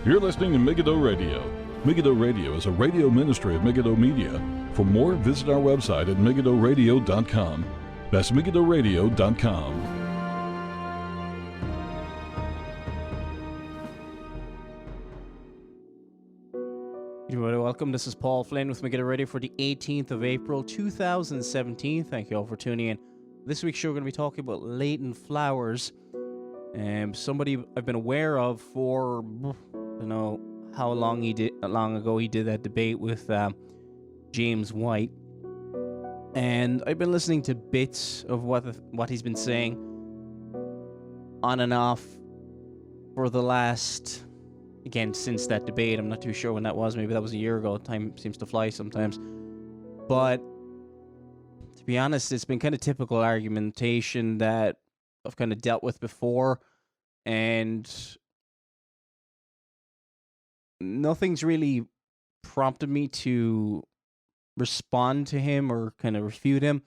You're listening to Megiddo Radio. Megiddo Radio is a radio ministry of Megiddo Media. For more, visit our website at megiddoradio.com. That's megiddoradio.com. Welcome. This is Paul Flynn with Megiddo Radio for the 18th of April, 2017. Thank you all for tuning in. This week's show, we're going to be talking about Leighton Flowers. Somebody I've been aware of for, I don't know how long ago he did that debate with James White. And I've been listening to bits of what he's been saying on and off for the last... Again, since that debate. I'm not too sure when that was. Maybe that was a year ago. Time seems to fly sometimes. But to be honest, it's been kind of typical argumentation that I've kind of dealt with before. And nothing's really prompted me to respond to him or kind of refute him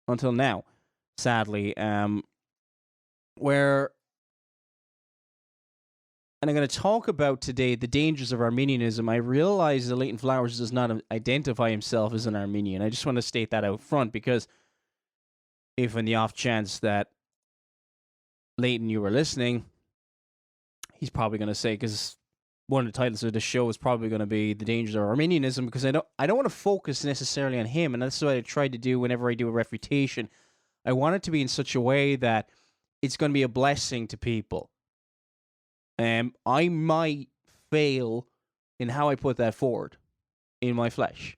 until now, sadly. And I'm going to talk about today the dangers of Arminianism. I realize that Leighton Flowers does not identify himself as an Arminian. I just want to state that out front, because if in the off chance that Leighton, you were listening, he's probably going to say, because one of the titles of the show is probably going to be The Dangers of Arminianism, because I don't want to focus necessarily on him, and that's what I try to do whenever I do a refutation. I want it to be in such a way that it's going to be a blessing to people. I might fail in how I put that forward in my flesh.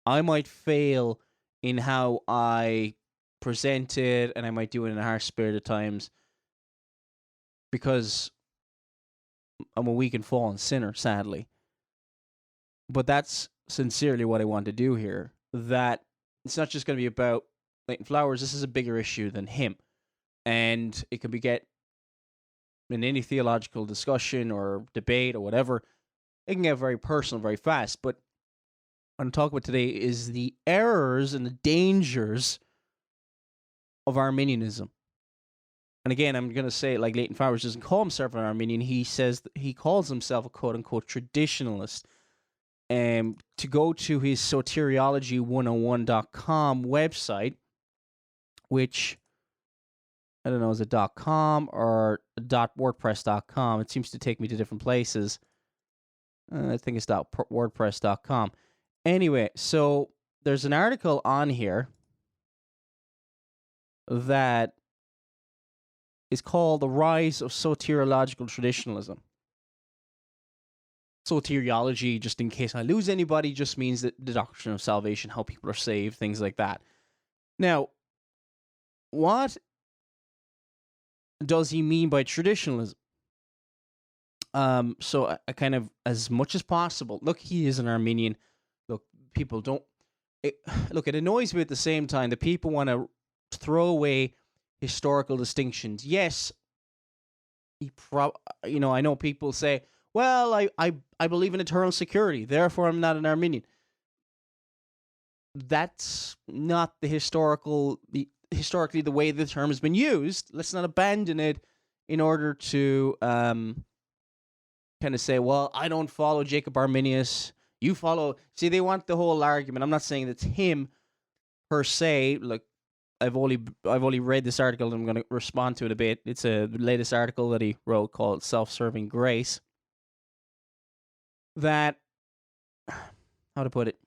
I might fail in how I present it, and I might do it in a harsh spirit at times, because I'm a weak and fallen sinner, sadly. But that's sincerely what I want to do here. That it's not just going to be about Leighton Flowers. This is a bigger issue than him. And it can in any theological discussion or debate or whatever, it can get very personal very fast. But what I'm talking about today is the errors and the dangers of Arminianism. And again, I'm going to say, like, Leighton Flowers doesn't call himself an Arminian. He says he calls himself a quote-unquote traditionalist. To go to his soteriology101.com website, which... I don't know, is it .com or .wordpress.com? It seems to take me to different places. I think it's .wordpress.com. Anyway, so there's an article on here that is called The Rise of Soteriological Traditionalism. Soteriology, just in case I lose anybody, just means that the doctrine of salvation, how people are saved, things like that. Now, what does he mean by traditionalism? So I kind of, as much as possible, look, he is an Arminian. Look, people don't... it annoys me at the same time that people want to throw away historical distinctions. Yes, I know people say, well, I believe in eternal security, therefore I'm not an Arminian. That's not historically the way the term has been used. Let's not abandon it in order to kind of say, well, I don't follow Jacob Arminius, you follow... See, they want the whole argument. I'm not saying it's him per se. Look, I've only read this article, and I'm going to respond to it a bit. It's the latest article that he wrote called Self-Serving Grace. That, how to put it?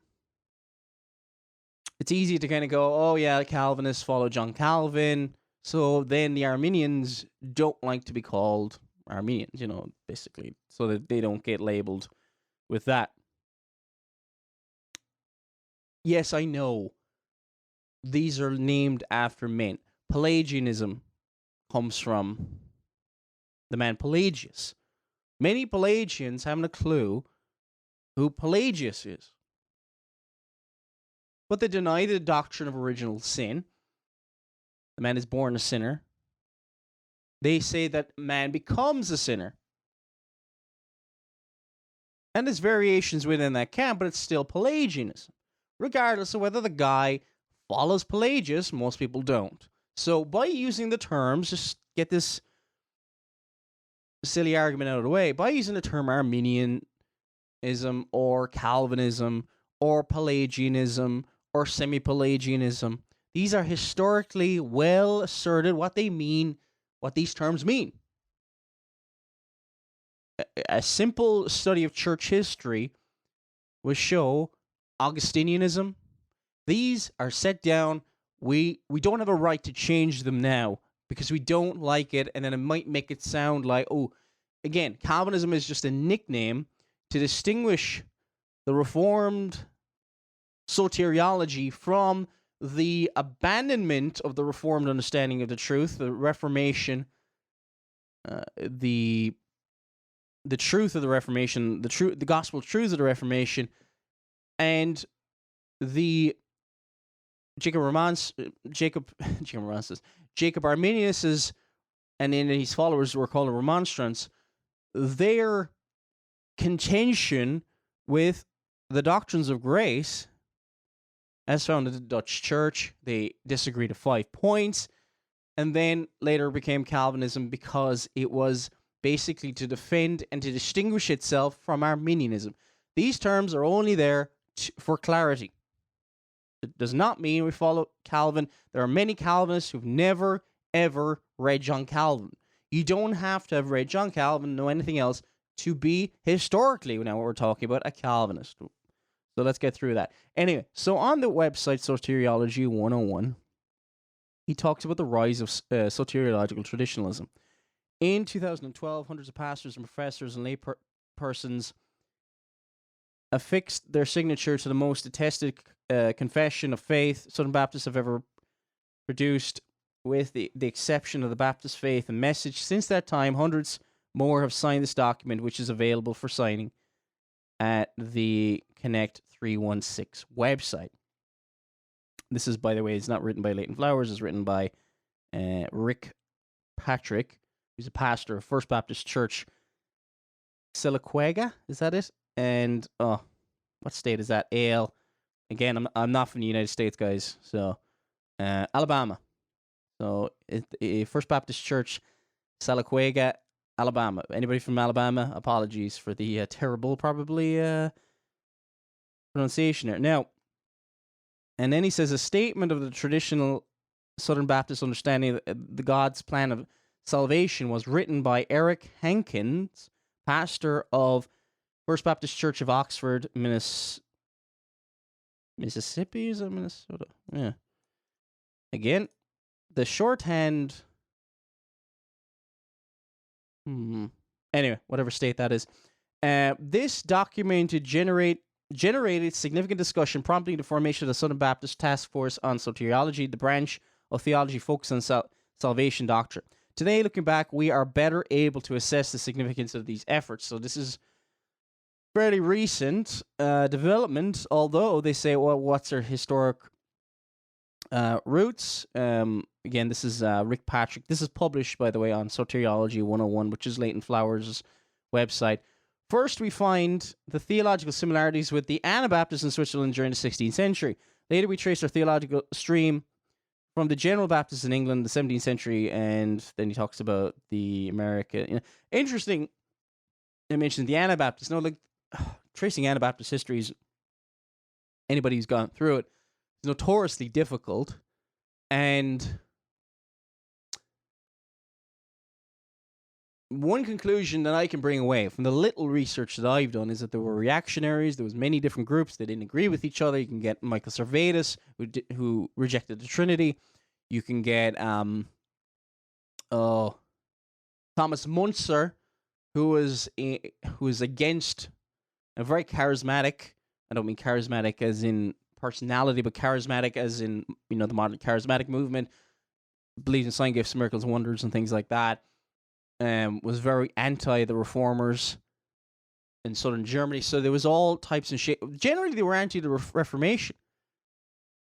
It's easy to kind of go, oh yeah, Calvinists follow John Calvin, so then the Arminians don't like to be called Arminians, basically, so that they don't get labeled with that. Yes, I know these are named after men. Pelagianism comes from the man Pelagius. Many Pelagians haven't a clue who Pelagius is. But they deny the doctrine of original sin. The man is born a sinner. They say that man becomes a sinner. And there's variations within that camp, but it's still Pelagianism. Regardless of whether the guy follows Pelagius, most people don't. So by using the terms, just get this silly argument out of the way by using the term Arminianism or Calvinism or Pelagianism or semi-Pelagianism. These are historically well asserted what they mean, what these terms mean. A simple study of church history will show Augustinianism. These are set down. We don't have a right to change them now because we don't like it, and then it might make it sound like, oh, again, Calvinism is just a nickname to distinguish the Reformed soteriology from the abandonment of the Reformed understanding of the truth, the Reformation, the truth of the Reformation, the gospel truths of the Reformation, and the Jacob Arminius's, and then his followers were called the Remonstrants. Their contention with the doctrines of grace, as found in the Dutch Church, they disagreed at 5 points, and then later became Calvinism because it was basically to defend and to distinguish itself from Arminianism. These terms are only there for clarity. It does not mean we follow Calvin. There are many Calvinists who've never, ever read John Calvin. You don't have to have read John Calvin, know anything else, to be historically, now what we're talking about, a Calvinist. So let's get through that. Anyway, so on the website Soteriology 101, he talks about the rise of soteriological traditionalism. In 2012, hundreds of pastors and professors and lay persons affixed their signature to the most attested confession of faith Southern Baptists have ever produced, with the exception of the Baptist Faith and Message. Since that time, hundreds more have signed this document, which is available for signing at the Connect 316 website. This is, by the way, it's not written by Leighton Flowers. It's written by Rick Patrick, who's a pastor of First Baptist Church, Siliquega. Is that it? And what state is that? AL. Again, I'm not from the United States, guys. So Alabama. So First Baptist Church, Siliquega, Alabama. Anybody from Alabama? Apologies for the terrible, probably pronunciation there. Now, and then he says a statement of the traditional Southern Baptist understanding of the God's plan of salvation was written by Eric Hankins, pastor of First Baptist Church of Oxford, Mississippi. Is that Minnesota? Yeah. Again, the shorthand. Anyway, whatever state that is. This document generated significant discussion, prompting the formation of the Southern Baptist Task Force on Soteriology, the branch of theology focused on salvation doctrine. Today, looking back, we are better able to assess the significance of these efforts. So this is fairly recent development, although they say, well, what's their historic roots? Again, this is Rick Patrick. This is published, by the way, on Soteriology 101, which is Leighton Flowers' website. First, we find the theological similarities with the Anabaptists in Switzerland during the 16th century. Later, we trace their theological stream from the General Baptists in England, the 17th century, and then he talks about the America. Interesting, I mentioned the Anabaptists. No, like, tracing Anabaptist histories, anybody who's gone through it, is notoriously difficult, and one conclusion that I can bring away from the little research that I've done is that there were reactionaries. There was many different groups that didn't agree with each other. You can get Michael Servetus, who rejected the Trinity. You can get Thomas Munzer, who was against a very charismatic. I don't mean charismatic as in personality, but charismatic as in the modern charismatic movement. Believes in sign gifts, miracles, wonders, and things like that. Was very anti the reformers in southern Germany. So there was all types and shapes. Generally, they were anti the Reformation.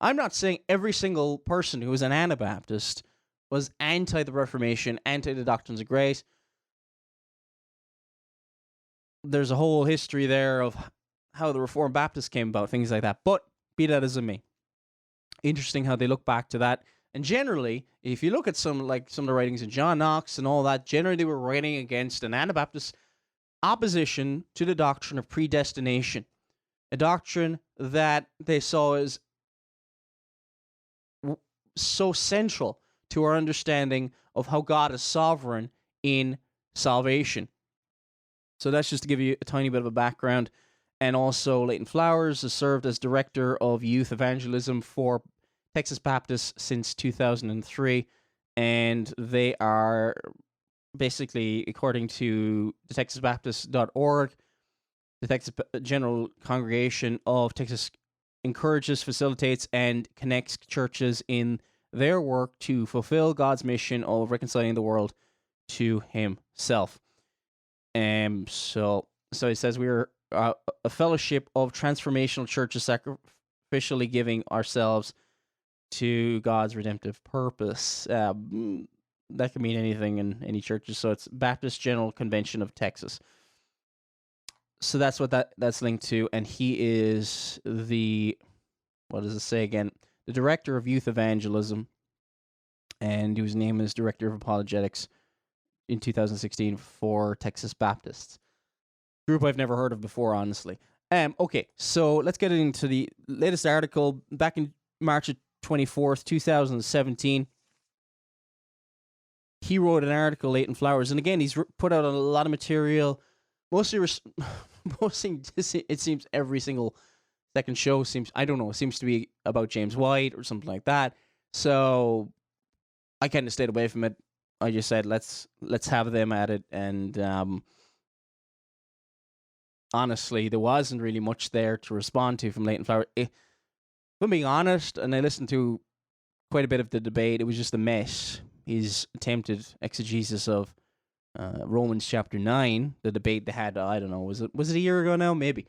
I'm not saying every single person who was an Anabaptist was anti the Reformation, anti the doctrines of grace. There's a whole history there of how the Reformed Baptists came about, things like that. But be that as it may, interesting how they look back to that. And generally, if you look at some of the writings of John Knox and all that, generally they were writing against an Anabaptist opposition to the doctrine of predestination, a doctrine that they saw as so central to our understanding of how God is sovereign in salvation. So that's just to give you a tiny bit of a background. And also, Leighton Flowers has served as Director of Youth Evangelism for Texas Baptists since 2003. And they are basically, according to the TexasBaptist.org, the Texas General Congregation of Texas encourages, facilitates, and connects churches in their work to fulfill God's mission of reconciling the world to Himself. So it says we are a fellowship of transformational churches sacrificially giving ourselves to God's redemptive purpose. That can mean anything in any churches. So it's Baptist General Convention of Texas. So that's what that's linked to, and he is what does it say again? The Director of Youth Evangelism, and he was named as Director of Apologetics in 2016 for Texas Baptists. Group I've never heard of before, honestly. Okay, so let's get into the latest article. Back in March 24th, 2017, he wrote an article, Leighton Flowers, and again, he's put out a lot of material. Mostly, it seems every single second show seems to be about James White or something like that. So I kind of stayed away from it. I just said let's have them at it, and honestly, there wasn't really much there to respond to from Leighton Flowers. If I'm being honest, and I listened to quite a bit of the debate, it was just a mess. His attempted exegesis of Romans chapter 9, the debate they had, I don't know, was it a year ago now? Maybe.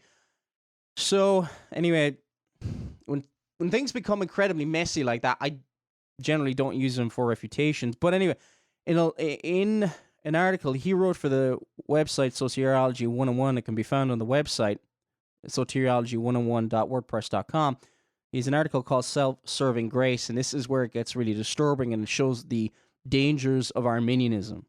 So, anyway, when things become incredibly messy like that, I generally don't use them for refutations. But anyway, in an article he wrote for the website Soteriology 101, it can be found on the website, soteriology101.wordpress.com. He's an article called Self-Serving Grace, and this is where it gets really disturbing, and it shows the dangers of Arminianism.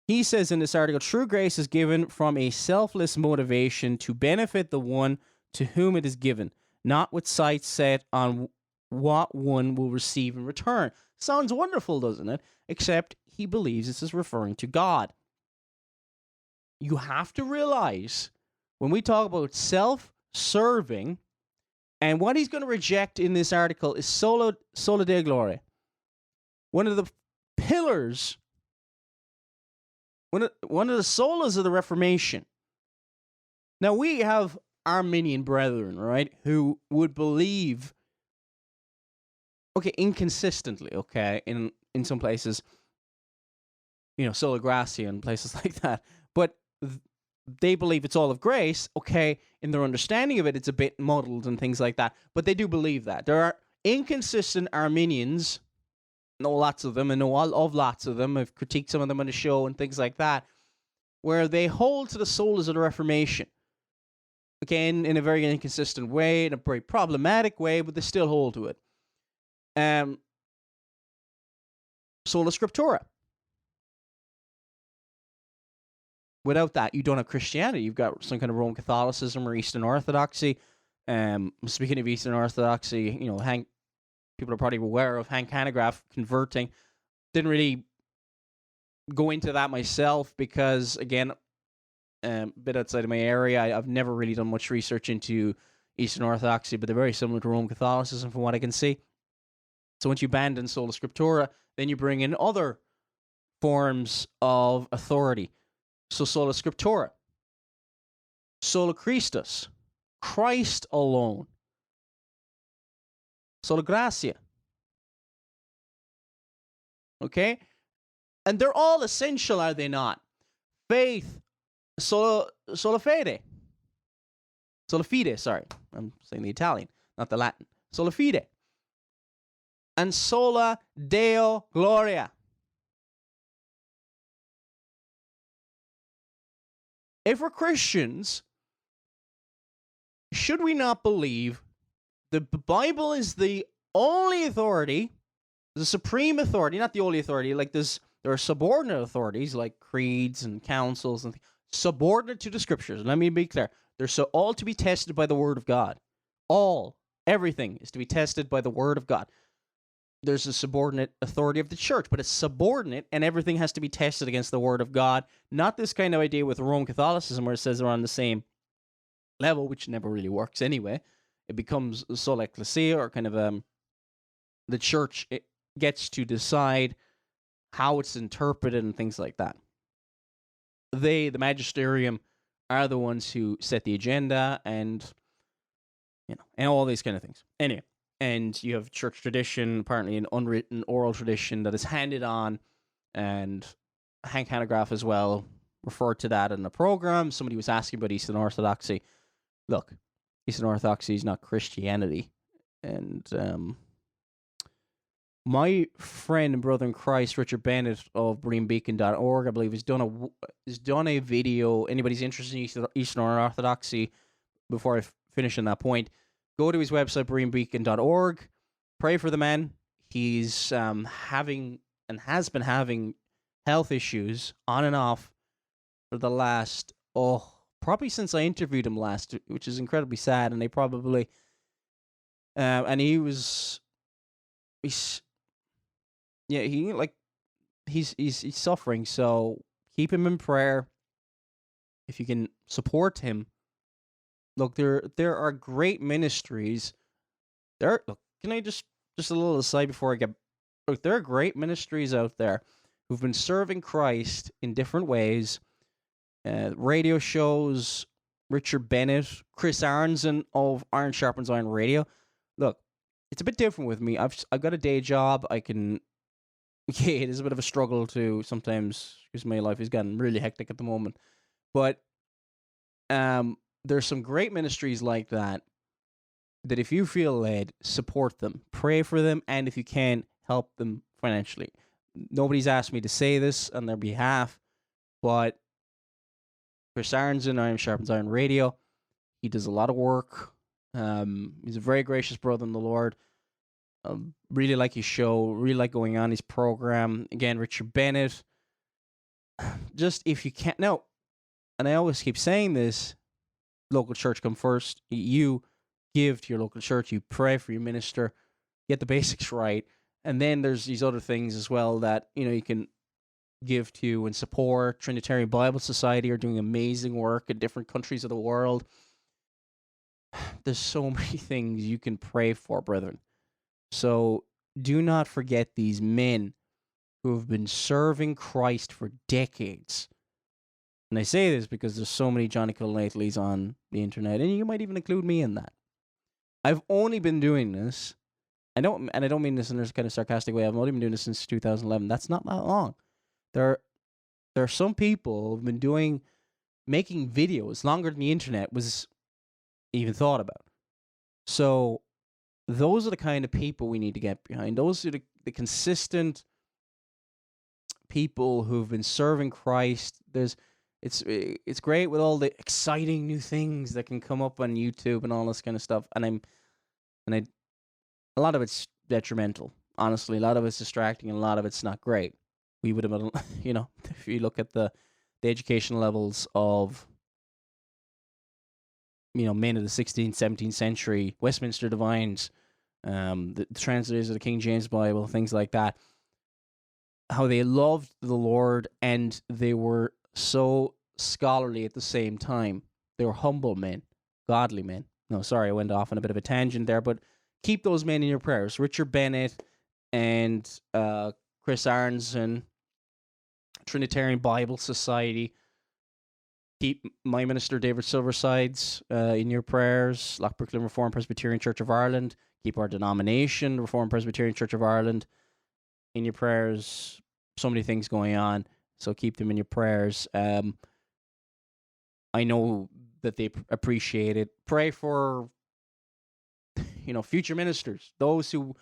He says in this article, true grace is given from a selfless motivation to benefit the one to whom it is given, not with sights set on what one will receive in return. Sounds wonderful, doesn't it? Except he believes this is referring to God. You have to realize, when we talk about self-serving, and what he's going to reject in this article is Soli Deo Gloria. One of the pillars, one of the solas of the Reformation. Now, we have Arminian brethren, right, who would believe, inconsistently, in some places, sola gratia and places like that, but they believe it's all of grace, in their understanding of it, it's a bit muddled and things like that, but they do believe that. There are inconsistent Arminians, know lots of them, and know all of lots of them. I've critiqued some of them on the show and things like that, where they hold to the solas of the Reformation. Again, in a very inconsistent way, in a very problematic way, but they still hold to it. Sola Scriptura. Without that, you don't have Christianity. You've got some kind of Roman Catholicism or Eastern Orthodoxy. Speaking of Eastern Orthodoxy, people are probably aware of Hank Hanegraaff converting. Didn't really go into that myself because, again, a bit outside of my area. I've never really done much research into Eastern Orthodoxy, but they're very similar to Roman Catholicism from what I can see. So once you abandon Sola Scriptura, then you bring in other forms of authority. So Sola Scriptura, Sola Christus, Christ alone, Sola Gratia. Okay? And they're all essential, are they not? Faith, sola fide. Sola fide, sorry. I'm saying the Italian, not the Latin. Sola fide. And Soli Deo Gloria. If we're Christians, should we not believe the Bible is the only authority, the supreme authority, not the only authority. Like there are subordinate authorities like creeds and councils and subordinate to the scriptures. Let me be clear. They're all to be tested by the word of God. Everything is to be tested by the word of God. There's a subordinate authority of the church, but it's subordinate and everything has to be tested against the word of God. Not this kind of idea with Roman Catholicism where it says they're on the same level, which never really works anyway. It becomes sola ecclesia, or kind of the church gets to decide how it's interpreted and things like that. They, the magisterium, are the ones who set the agenda and and all these kind of things. Anyway, and you have church tradition, apparently an unwritten oral tradition that is handed on, and Hank Hanegraaff as well referred to that in the program. Somebody was asking about Eastern Orthodoxy. Look, Eastern Orthodoxy is not Christianity. And my friend and brother in Christ, Richard Bennett of BreamBeacon.org, I believe, has done a video. Anybody's interested in Eastern Orthodoxy, before I finish on that point, go to his website, BreamBeacon.org. Pray for the man. He's having and has been having health issues on and off for the last, probably since I interviewed him last, which is incredibly sad. And they probably, and he's suffering. So keep him in prayer. If you can support him. Look, there are great ministries. Can I just a little aside before I get. Look, there are great ministries out there who've been serving Christ in different ways. Radio shows, Richard Bennett, Chris Aronson of Iron Sharpens Iron Radio. Look, it's a bit different with me. I've got a day job. I can. Yeah, it is a bit of a struggle to sometimes, because my life is getting really hectic at the moment. But there's some great ministries like that if you feel led, support them, pray for them, and if you can, help them financially. Nobody's asked me to say this on their behalf, but Chris Aronson, Iron Sharpens Iron Radio, he does a lot of work. He's a very gracious brother in the Lord. Really like his show, really like going on his program. Again, Richard Bennett. Just if you can't, no, and I always keep saying this, local church come first. You give to your local church, you pray for your minister, get the basics right, and then there's these other things as well that you can give to and support. Trinitarian Bible Society are doing amazing work in different countries of the world. There's so many things you can pray for, brethren. So do not forget these men who have been serving Christ for decades. And I say this because there's so many Johnny Come-Latelys on the internet, and you might even include me in that. I've only been doing this, I don't mean this in a kind of sarcastic way, I've only been doing this since 2011. That's not that long. There are some people who've been making videos longer than the internet was even thought about. So those are the kind of people we need to get behind. Those are the consistent people who've been serving Christ. It's great with all the exciting new things that can come up on YouTube and all this kind of stuff. And a lot of it's detrimental. Honestly, a lot of it's distracting and a lot of it's not great. We would have been, if you look at the education levels of, men of the 16th, 17th century, Westminster Divines, the translators of the King James Bible, things like that, how they loved the Lord and they were so scholarly at the same time. They were humble men, godly men. No, sorry, I went off on a bit of a tangent there, but keep those men in your prayers. Richard Bennett and Chris Aronson, Trinitarian Bible Society. Keep my minister David Silversides in your prayers. Lochbrooklyn Reformed Presbyterian Church of Ireland. Keep our denomination, Reformed Presbyterian Church of Ireland, in your prayers. So many things going on, so keep them in your prayers. I know that they appreciate it. Pray for, future ministers, those who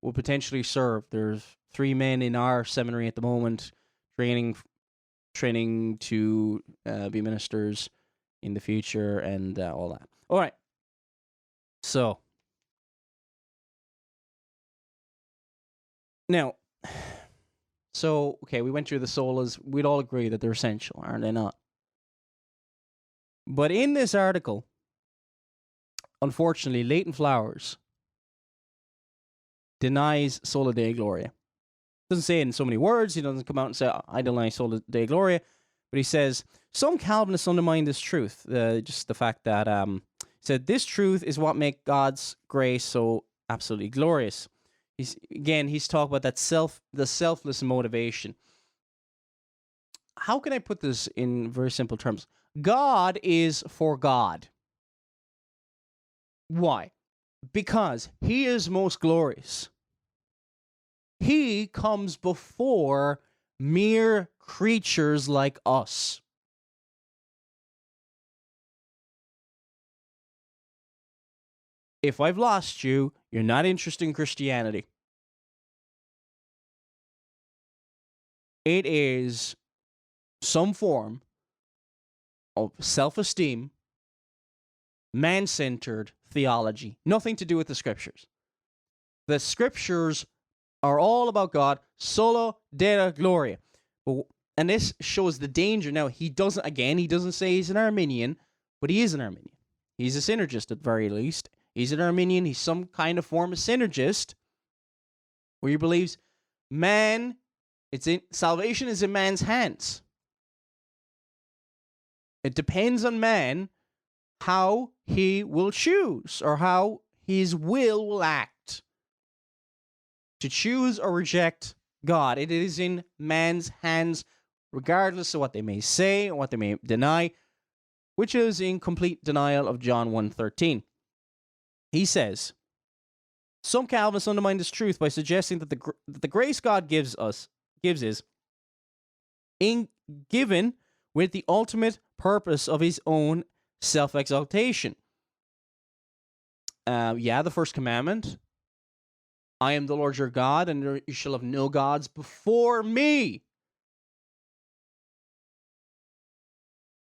will potentially serve. There's 3 men in our seminary at the moment training to be ministers in the future and all that. All right. So Now, so, okay, we went through the solas. We'd all agree that they're essential, aren't they not? But in this article, unfortunately, Leighton Flowers denies Soli Deo Gloria. Doesn't say it in so many words. He doesn't come out and say, I deny Soli Deo Gloria. But he says, some Calvinists undermine this truth. Just the fact that, said, this truth is what makes God's grace so absolutely glorious. He's talking about the selfless motivation. How can I put this in very simple terms? God is for God. Why? Because he is most glorious. He comes before mere creatures like us. If I've lost you, you're not interested in Christianity. It is some form of self-esteem, man-centered theology. Nothing to do with the scriptures. The scriptures are all about God. Soli Deo Gloria. And this shows the danger. Now, he doesn't say he's an Arminian, but he is an Arminian. He's a synergist at the very least. He's an Arminian. He's some kind of form of synergist where he believes salvation is in man's hands. It depends on man how he will choose or how his will act. To choose or reject God, it is in man's hands, regardless of what they may say or what they may deny, which is in complete denial of John 1:13. He says, some Calvinists undermine this truth by suggesting that the grace God gives is given with the ultimate purpose of his own self-exaltation. The first commandment, I am the Lord your God, and you shall have no gods before me.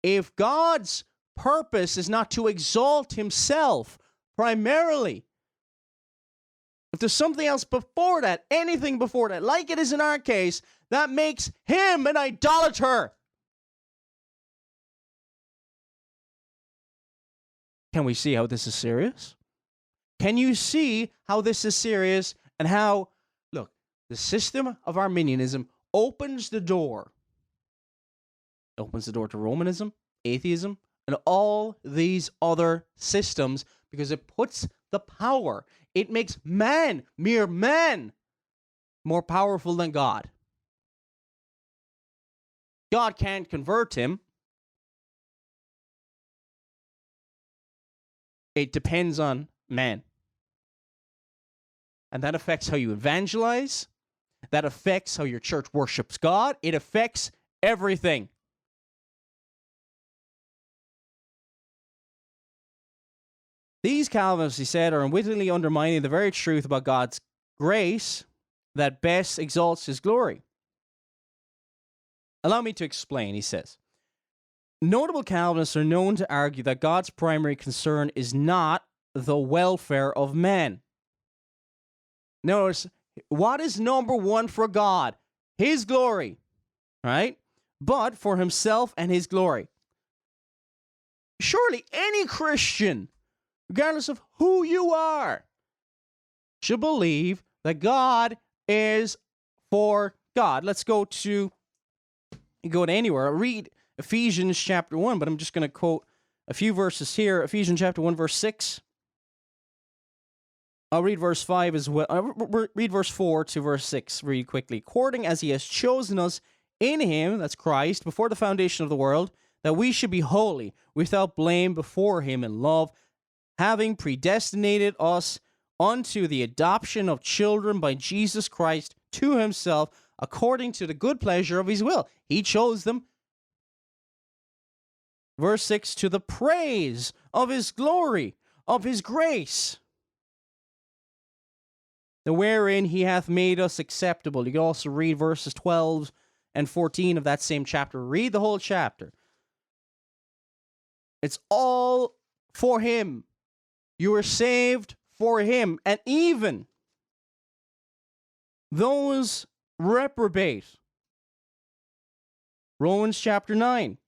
If God's purpose is not to exalt himself primarily, if there's something else before that, anything before that, like it is in our case, that makes him an idolater. Can we see how this is serious? Can you see how this is serious and how, look, the system of Arminianism opens the door. It opens the door to Romanism, atheism, and all these other systems because it puts the power. It makes mere man, more powerful than God. God can't convert him. It depends on man. And that affects how you evangelize. That affects how your church worships God. It affects everything. These Calvinists, he said, are unwittingly undermining the very truth about God's grace that best exalts his glory. Allow me to explain, he says. Notable Calvinists are known to argue that God's primary concern is not the welfare of men. Notice, what is number one for God? His glory, right? But for himself and his glory. Surely any Christian, regardless of who you are, should believe that God is for God. Let's go to anywhere. Read Ephesians chapter 1, but I'm just going to quote a few verses here. Ephesians chapter 1, verse 6. I'll read verse 5 as well. Read verse 4 to verse 6 read quickly. According as he has chosen us in him, that's Christ, before the foundation of the world, that we should be holy, without blame before him in love, having predestinated us unto the adoption of children by Jesus Christ to himself, according to the good pleasure of his will. He chose them. Verse 6, to the praise of his glory, of his grace, the wherein he hath made us acceptable. You can also read verses 12 and 14 of that same chapter. Read the whole chapter. It's all for him. You were saved for him. And even those reprobate. Romans chapter 9.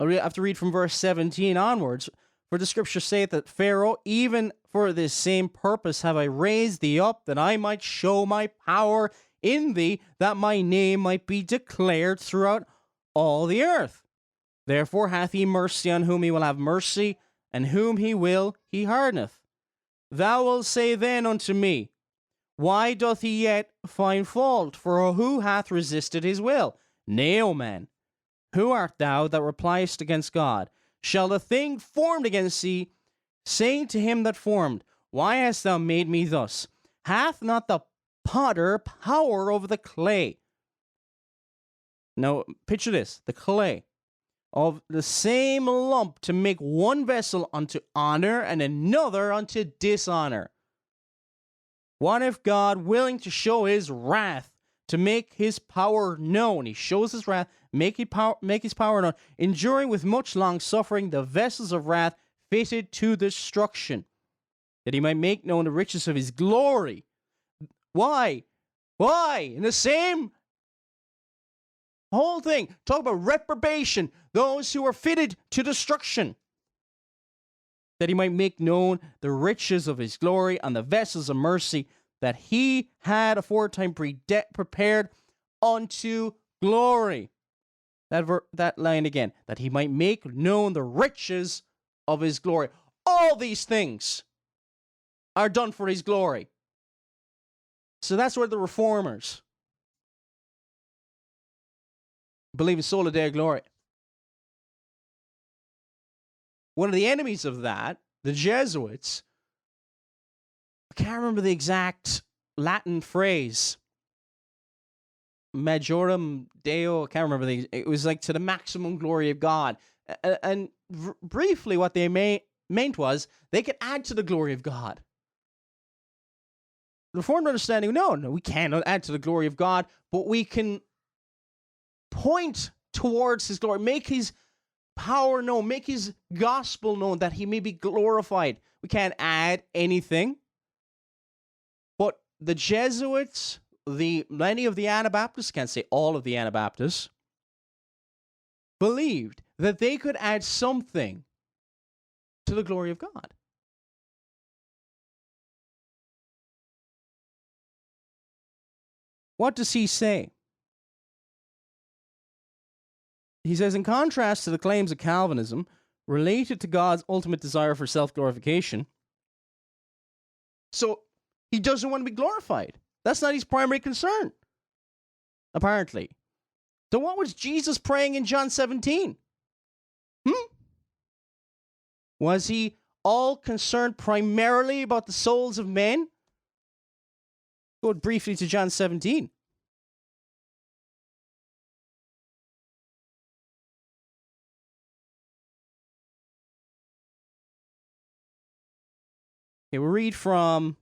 I have to read from verse 17 onwards. For the scripture saith that Pharaoh, even for this same purpose have I raised thee up, that I might show my power in thee, that my name might be declared throughout all the earth. Therefore hath he mercy on whom he will have mercy, and whom he will he hardeneth. Thou wilt say then unto me, why doth he yet find fault? For who hath resisted his will? Nay, O man, who art thou that repliest against God? Shall the thing formed against thee say to him that formed, why hast thou made me thus? Hath not the potter power over the clay? Now, picture this, the clay of the same lump to make one vessel unto honor and another unto dishonor. What if God, willing to show his wrath, to make his power known, he shows his wrath, make his power known, enduring with much long suffering the vessels of wrath fitted to destruction, that he might make known the riches of his glory? Why? In the same whole thing, talk about reprobation, those who are fitted to destruction, that he might make known the riches of his glory on the vessels of mercy that he had aforetime prepared unto glory. That line again, that he might make known the riches of his glory. All these things are done for his glory. So that's where the reformers believe in Soli Deo Gloria. One of the enemies of that, the Jesuits, I can't remember the exact Latin phrase, Majorum Deo, I can't remember it was like to the maximum glory of God. And briefly what they meant was they could add to the glory of God. The Reformed understanding, no, we cannot add to the glory of God, but we can point towards his glory, make his power known, make his gospel known, that he may be glorified. We can't add anything. But the Jesuits, many of the Anabaptists, can't say all of the Anabaptists, believed that they could add something to the glory of God. What does he say? He says, in contrast to the claims of Calvinism related to God's ultimate desire for self-glorification, so he doesn't want to be glorified. That's not his primary concern, apparently. So what was Jesus praying in John 17? Was he all concerned primarily about the souls of men? Go briefly to John 17. Okay, we'll read from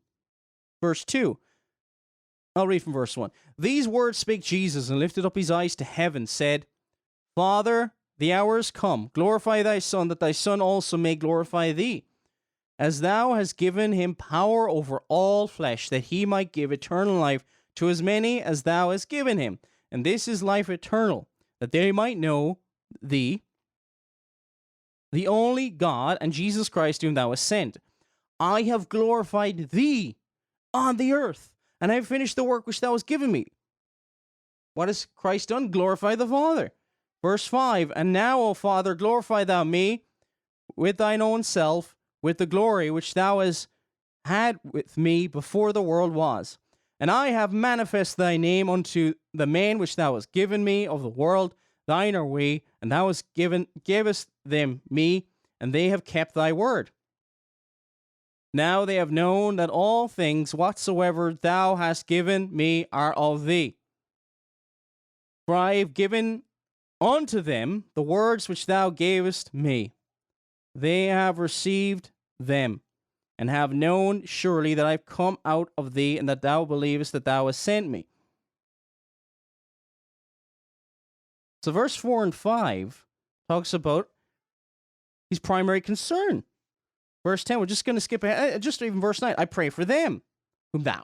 verse 2. I'll read from verse 1. These words spake Jesus, and lifted up his eyes to heaven, said, Father, the hour is come. Glorify thy Son, that thy Son also may glorify thee, as thou hast given him power over all flesh, that he might give eternal life to as many as thou hast given him. And this is life eternal, that they might know thee, the only God, and Jesus Christ whom thou hast sent. I have glorified thee on the earth, and I have finished the work which thou hast given me. What has Christ done? Glorify the Father. Verse 5, And now, O Father, glorify thou me with thine own self, with the glory which thou hast had with me before the world was. And I have manifest thy name unto the men which thou hast given me of the world. Thine are we, and thou hast givest them me, and they have kept thy word. Now they have known that all things whatsoever thou hast given me are of thee. For I have given unto them the words which thou gavest me. They have received them, and have known surely that I have come out of thee, and that thou believest that thou hast sent me. So verse 4 and 5 talks about his primary concern. Verse 10, we're just going to skip ahead, just even verse 9. I pray for them, whom thou.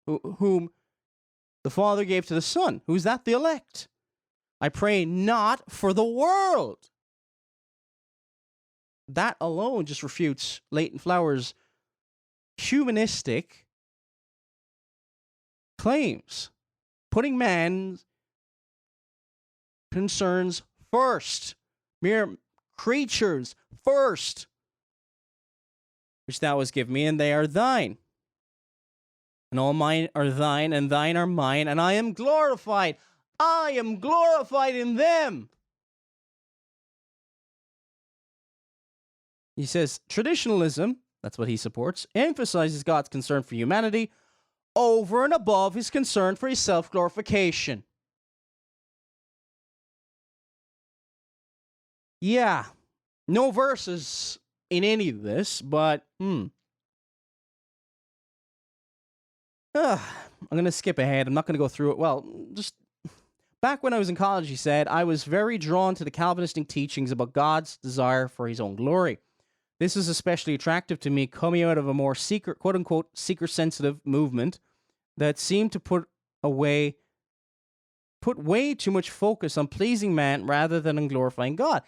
whom the Father gave to the Son. Who's that? The elect. I pray not for the world. That alone just refutes Leighton Flowers' humanistic claims, putting man's concerns first, mere creatures first, which thou hast given me, and they are thine. And all mine are thine, and thine are mine, and I am glorified. I am glorified in them. He says, traditionalism, that's what he supports, emphasizes God's concern for humanity over and above his concern for his self-glorification. Yeah, no verses in any of this, but I'm going to skip ahead. I'm not going to go through it. Well, just back when I was in college, he said, I was very drawn to the Calvinistic teachings about God's desire for his own glory. This is especially attractive to me coming out of a more secret, quote-unquote, seeker-sensitive movement that seemed to put way too much focus on pleasing man rather than on glorifying God.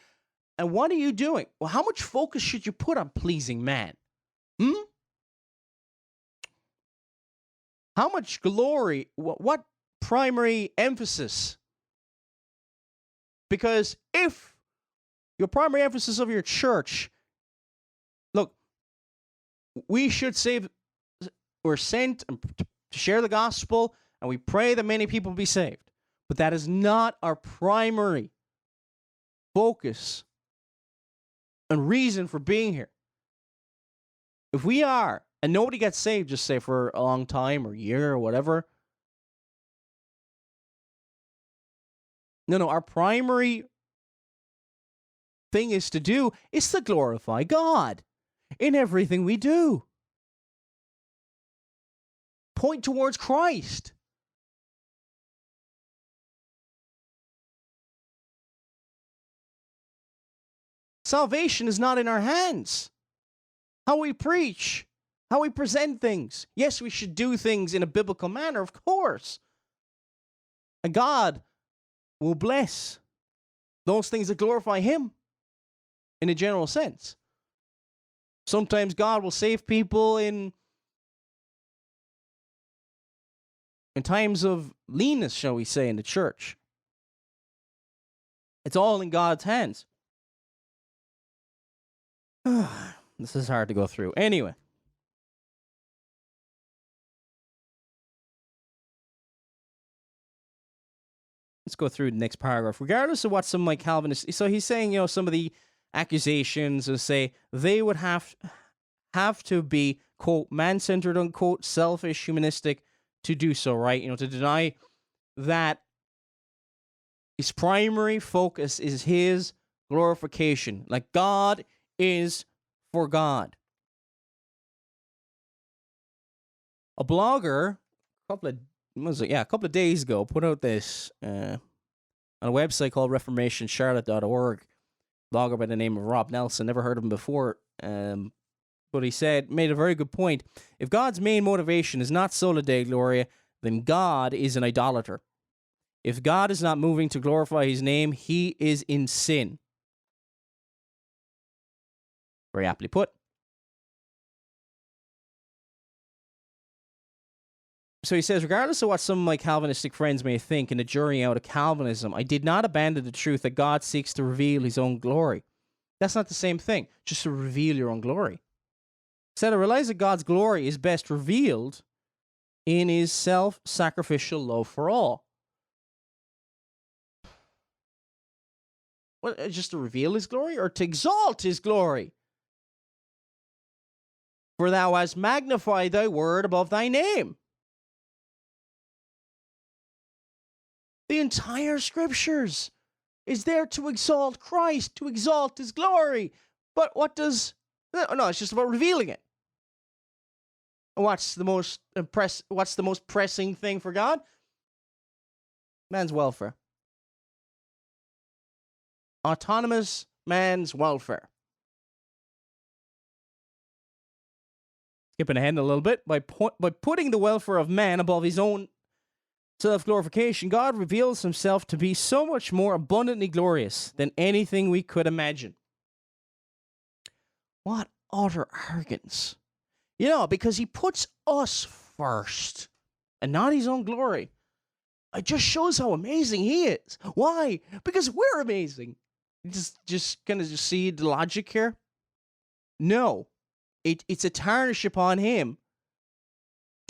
And what are you doing? Well, how much focus should you put on pleasing man? How much glory? What primary emphasis? Because if your primary emphasis of your church, look, we should save, we're sent to share the gospel, and we pray that many people be saved. But that is not our primary focus and reason for being here. If we are, and nobody gets saved, just say for a long time or year or whatever. No, our primary thing is to glorify God in everything we do. Point towards Christ. Salvation is not in our hands. How we preach, how we present things. Yes, we should do things in a biblical manner, of course. And God will bless those things that glorify him in a general sense. Sometimes God will save people in times of leanness, shall we say, in the church. It's all in God's hands. This is hard to go through. Anyway. Let's go through the next paragraph. Regardless of what some like Calvinists... So he's saying, some of the accusations will say they would have to be, quote, man-centered, unquote, selfish, humanistic to do so, right? To deny that his primary focus is his glorification. Like God is for God. A blogger, a couple of days ago, put out this on a website called reformationcharlotte.org. Blogger by the name of Rob Nelson. Never heard of him before, but he made a very good point. If God's main motivation is not Soli Deo Gloria, then God is an idolater. If God is not moving to glorify his name, he is in sin. Very aptly put. So he says, regardless of what some of my Calvinistic friends may think in the jury out of Calvinism, I did not abandon the truth that God seeks to reveal his own glory. That's not the same thing, just to reveal your own glory. Instead, I realize that God's glory is best revealed in his self-sacrificial love for all. What, just to reveal his glory or to exalt his glory? For thou hast magnified thy word above thy name. The entire scriptures is there to exalt Christ, to exalt his glory. But it's just about revealing it. What's the most pressing thing for God? Man's welfare. Autonomous, man's welfare. skipping ahead a little bit, by putting the welfare of man above his own self-glorification, God reveals himself to be so much more abundantly glorious than anything we could imagine. What utter arrogance. Because he puts us first and not his own glory. It just shows how amazing he is. Why? Because we're amazing. Just kind of see the logic here? No. It's a tarnish upon him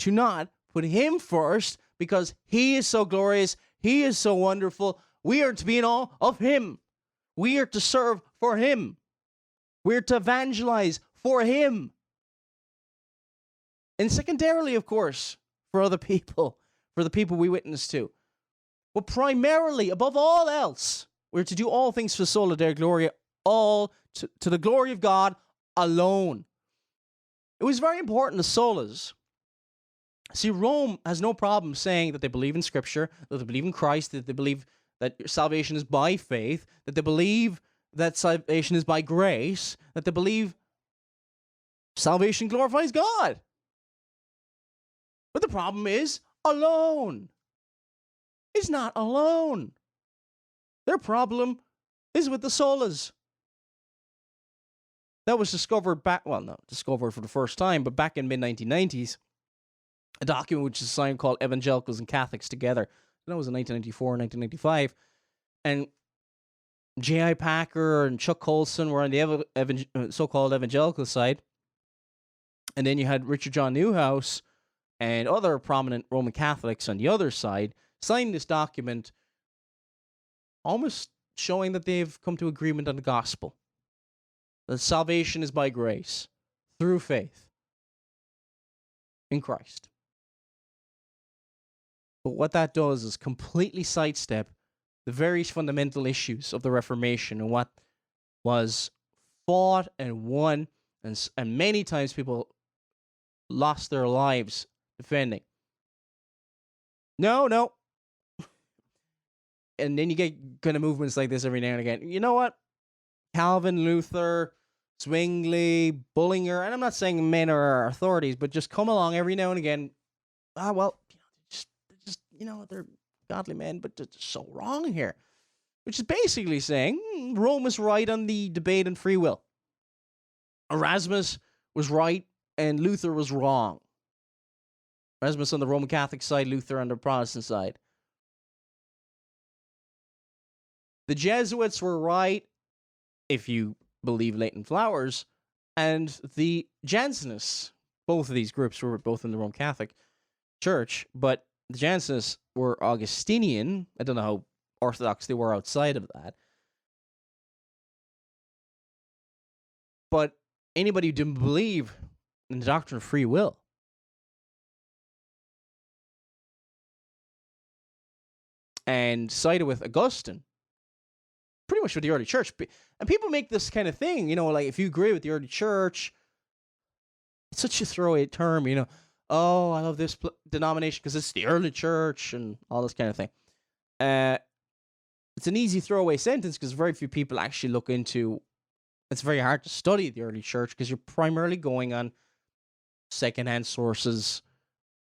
to not put him first because he is so glorious. He is so wonderful. We are to be in awe of him. We are to serve for him. We're to evangelize for him. And secondarily, of course, for other people, for the people we witness to. But primarily, above all else, we're to do all things for Soli Deo Gloria, all to the glory of God alone. It was very important to solas. See, Rome has no problem saying that they believe in Scripture, that they believe in Christ, that they believe that salvation is by faith, that they believe that salvation is by grace, that they believe salvation glorifies God. But the problem is, alone. It's not alone. Their problem is with the solas. That was discovered not discovered for the first time, but back in mid-1990s, a document which is signed called Evangelicals and Catholics Together. That was in 1994, 1995. And J.I. Packer and Chuck Colson were on the so-called evangelical side. And then you had Richard John Newhouse and other prominent Roman Catholics on the other side signing this document, almost showing that they've come to agreement on the gospel. That salvation is by grace, through faith in Christ. But what that does is completely sidestep the very fundamental issues of the Reformation and what was fought and won, and many times people lost their lives defending. No. And then you get kind of movements like this every now and again. You know what? Calvin, Luther, Zwingli, Bullinger, and I'm not saying men are our authorities, but just come along every now and again. They're godly men, but they're just so wrong here. Which is basically saying Rome is right on the debate on free will. Erasmus was right and Luther was wrong. Erasmus on the Roman Catholic side, Luther on the Protestant side. The Jesuits were right, if you believe Leighton Flowers, and the Jansenists, both of these groups were both in the Roman Catholic Church, but the Jansenists were Augustinian. I don't know how orthodox they were outside of that. But anybody who didn't believe in the doctrine of free will and sided with Augustine, pretty much with the early church. And people make this kind of thing, like if you agree with the early church, it's such a throwaway term, oh, I love this denomination because it's the early church and all this kind of thing. It's an easy throwaway sentence because very few people actually look into. It's very hard to study the early church because you're primarily going on secondhand sources,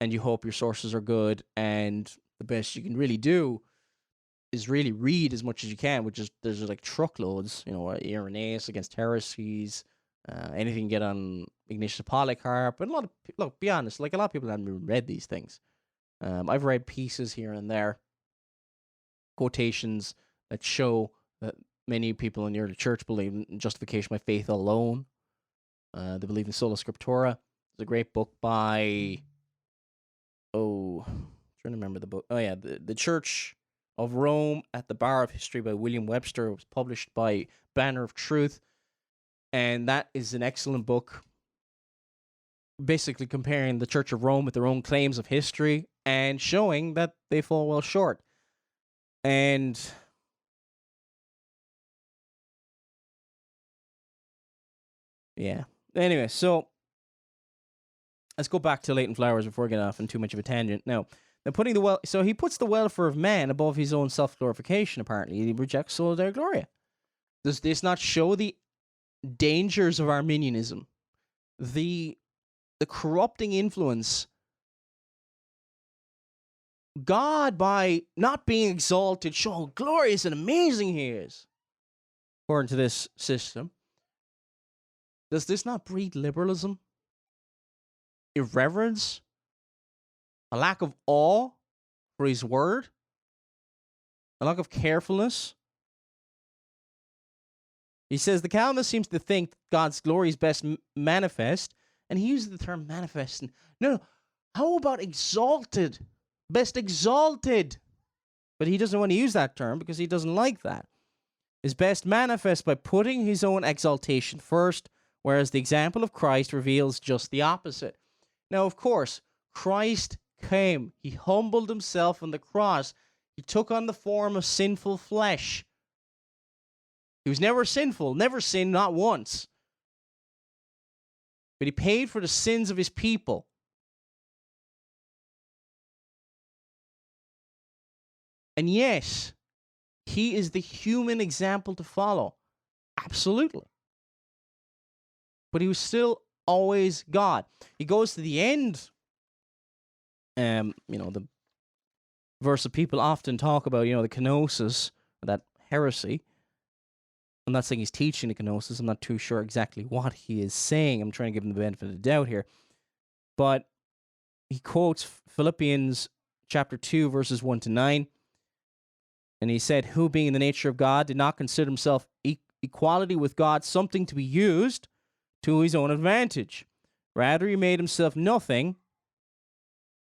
and you hope your sources are good, and the best you can really do is really read as much as you can, which is there's like truckloads, Irenaeus against heresies, anything you get on Ignatius of Polycarp, and a lot of be honest, like a lot of people haven't even read these things. I've read pieces here and there, quotations that show that many people in the early church believe in justification by faith alone. They believe in sola scriptura. There's a great book by trying to remember the book. Oh yeah, the Church of Rome at the Bar of History by William Webster. It was published by Banner of Truth. And that is an excellent book, basically comparing the Church of Rome with their own claims of history and showing that they fall well short. And yeah. Anyway, so let's go back to Leighton Flowers before we get off on too much of a tangent. Now so he puts the welfare of man above his own self-glorification, apparently. He rejects Soli Deo Gloria. Does this not show the dangers of Arminianism? The the corrupting influence, God, by not being exalted, show how glorious and amazing he is, according to this system. Does this not breed liberalism, irreverence, a lack of awe for his word, a lack of carefulness? He says the Calvinist seems to think God's glory is best manifest, and he uses the term manifest. No, how about exalted? Best exalted. But he doesn't want to use that term because he doesn't like that. Is best manifest by putting his own exaltation first, whereas the example of Christ reveals just the opposite. Now, of course, Christ came. He humbled himself on the cross. He took on the form of sinful flesh. He was never sinful, never sinned, not once. But he paid for the sins of his people. And yes, he is the human example to follow. Absolutely. But he was still always God. He goes to the end. The verse that people often talk about, the kenosis, that heresy. I'm not saying he's teaching the kenosis. I'm not too sure exactly what he is saying. I'm trying to give him the benefit of the doubt here. But he quotes Philippians chapter 2, verses 1 to 9. And he said, who being in the nature of God did not consider himself equality with God something to be used to his own advantage. Rather, he made himself nothing,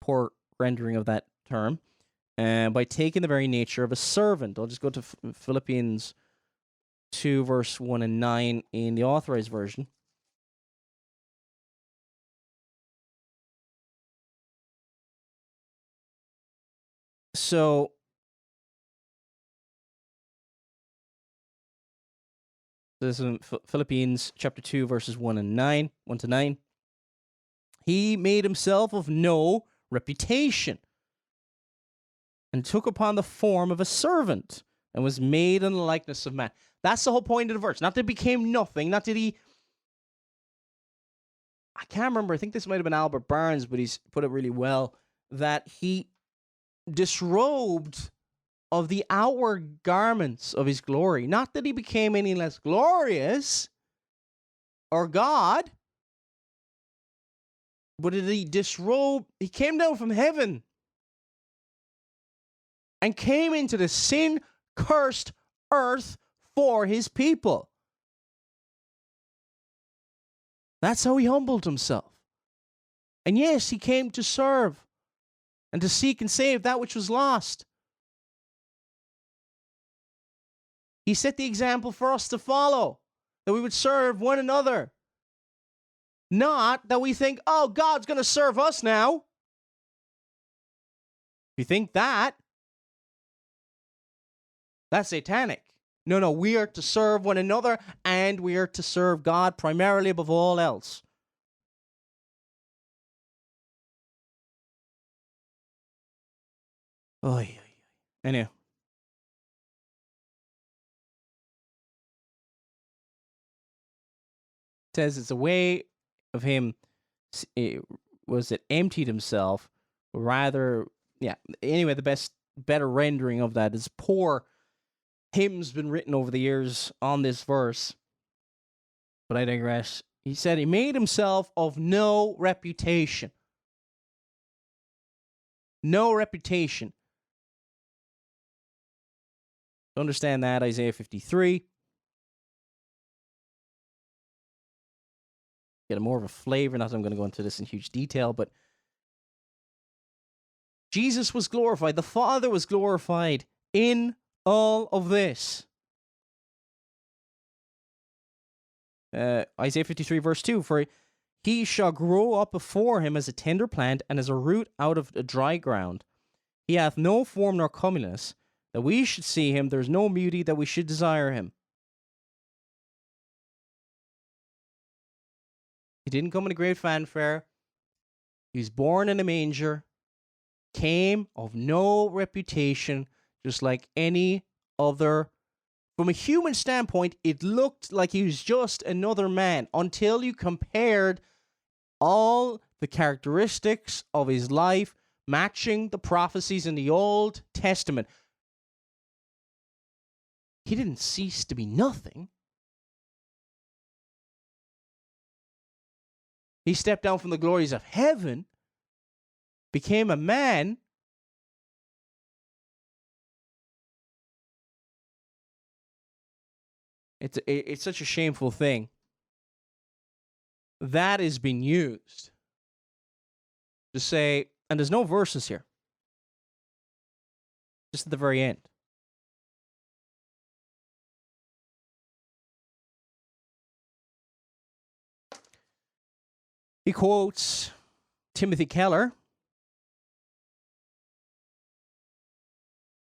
poor rendering of that term, by taking the very nature of a servant. I'll just go to Philippians 2, verse 1 and 9 in the Authorized Version. So, this is in Philippians chapter 2, verses 1 to 9. He made himself of no reputation and took upon the form of a servant and was made in the likeness of man. That's the whole point of the verse. Not that he became nothing, not that he... I can't remember, I think this might have been Albert Barnes, but he's put it really well, that he disrobed of the outward garments of his glory. Not that he became any less glorious or God, but that he disrobed, he came down from heaven and came into the sin-cursed earth for his people. That's how he humbled himself. And yes, he came to serve and to seek and save that which was lost. He set the example for us to follow, that we would serve one another. Not that we think, oh, God's going to serve us now. If you think that, that's satanic. No, we are to serve one another, and we are to serve God primarily above all else. Anyway. It says it's a way of him, emptied himself, rather, anyway, the better rendering of that is poor hymns been written over the years on this verse, but I digress. He said he made himself of no reputation. No reputation. To understand that, Isaiah 53. Get more of a flavor. Not that I'm going to go into this in huge detail, but Jesus was glorified. The Father was glorified in all of this. Isaiah 53, verse 2, for he shall grow up before him as a tender plant and as a root out of a dry ground. He hath no form nor comeliness, that we should see him. There is no beauty that we should desire him. He didn't come in a great fanfare. He was born in a manger, came of no reputation, just like any other. From a human standpoint, it looked like he was just another man until you compared all the characteristics of his life matching the prophecies in the Old Testament. He didn't cease to be nothing. He stepped down from the glories of heaven, became a man, it's such a shameful thing that is being used to say, and there's no verses here, just at the very end. He quotes Timothy Keller,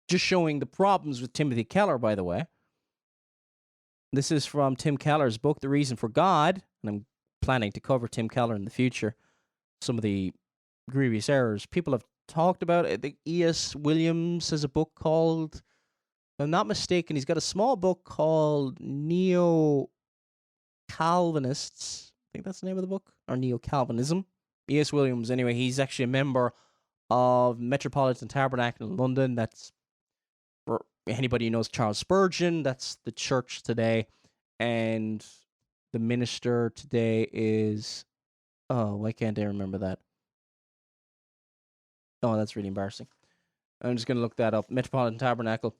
just showing the problems with Timothy Keller, by the way. This is from Tim Keller's book, The Reason for God, and I'm planning to cover Tim Keller in the future. Some of the grievous errors people have talked about. I think E.S. Williams has a book called, if I'm not mistaken, he's got a small book called Neo-Calvinists. I think that's the name of the book, or Neo-Calvinism. E.S. Williams, anyway, he's actually a member of Metropolitan Tabernacle in London. That's, for anybody who knows Charles Spurgeon, that's the church today. And the minister today is, oh, why can't I remember that? Oh, that's really embarrassing. I'm just going to look that up. Metropolitan Tabernacle.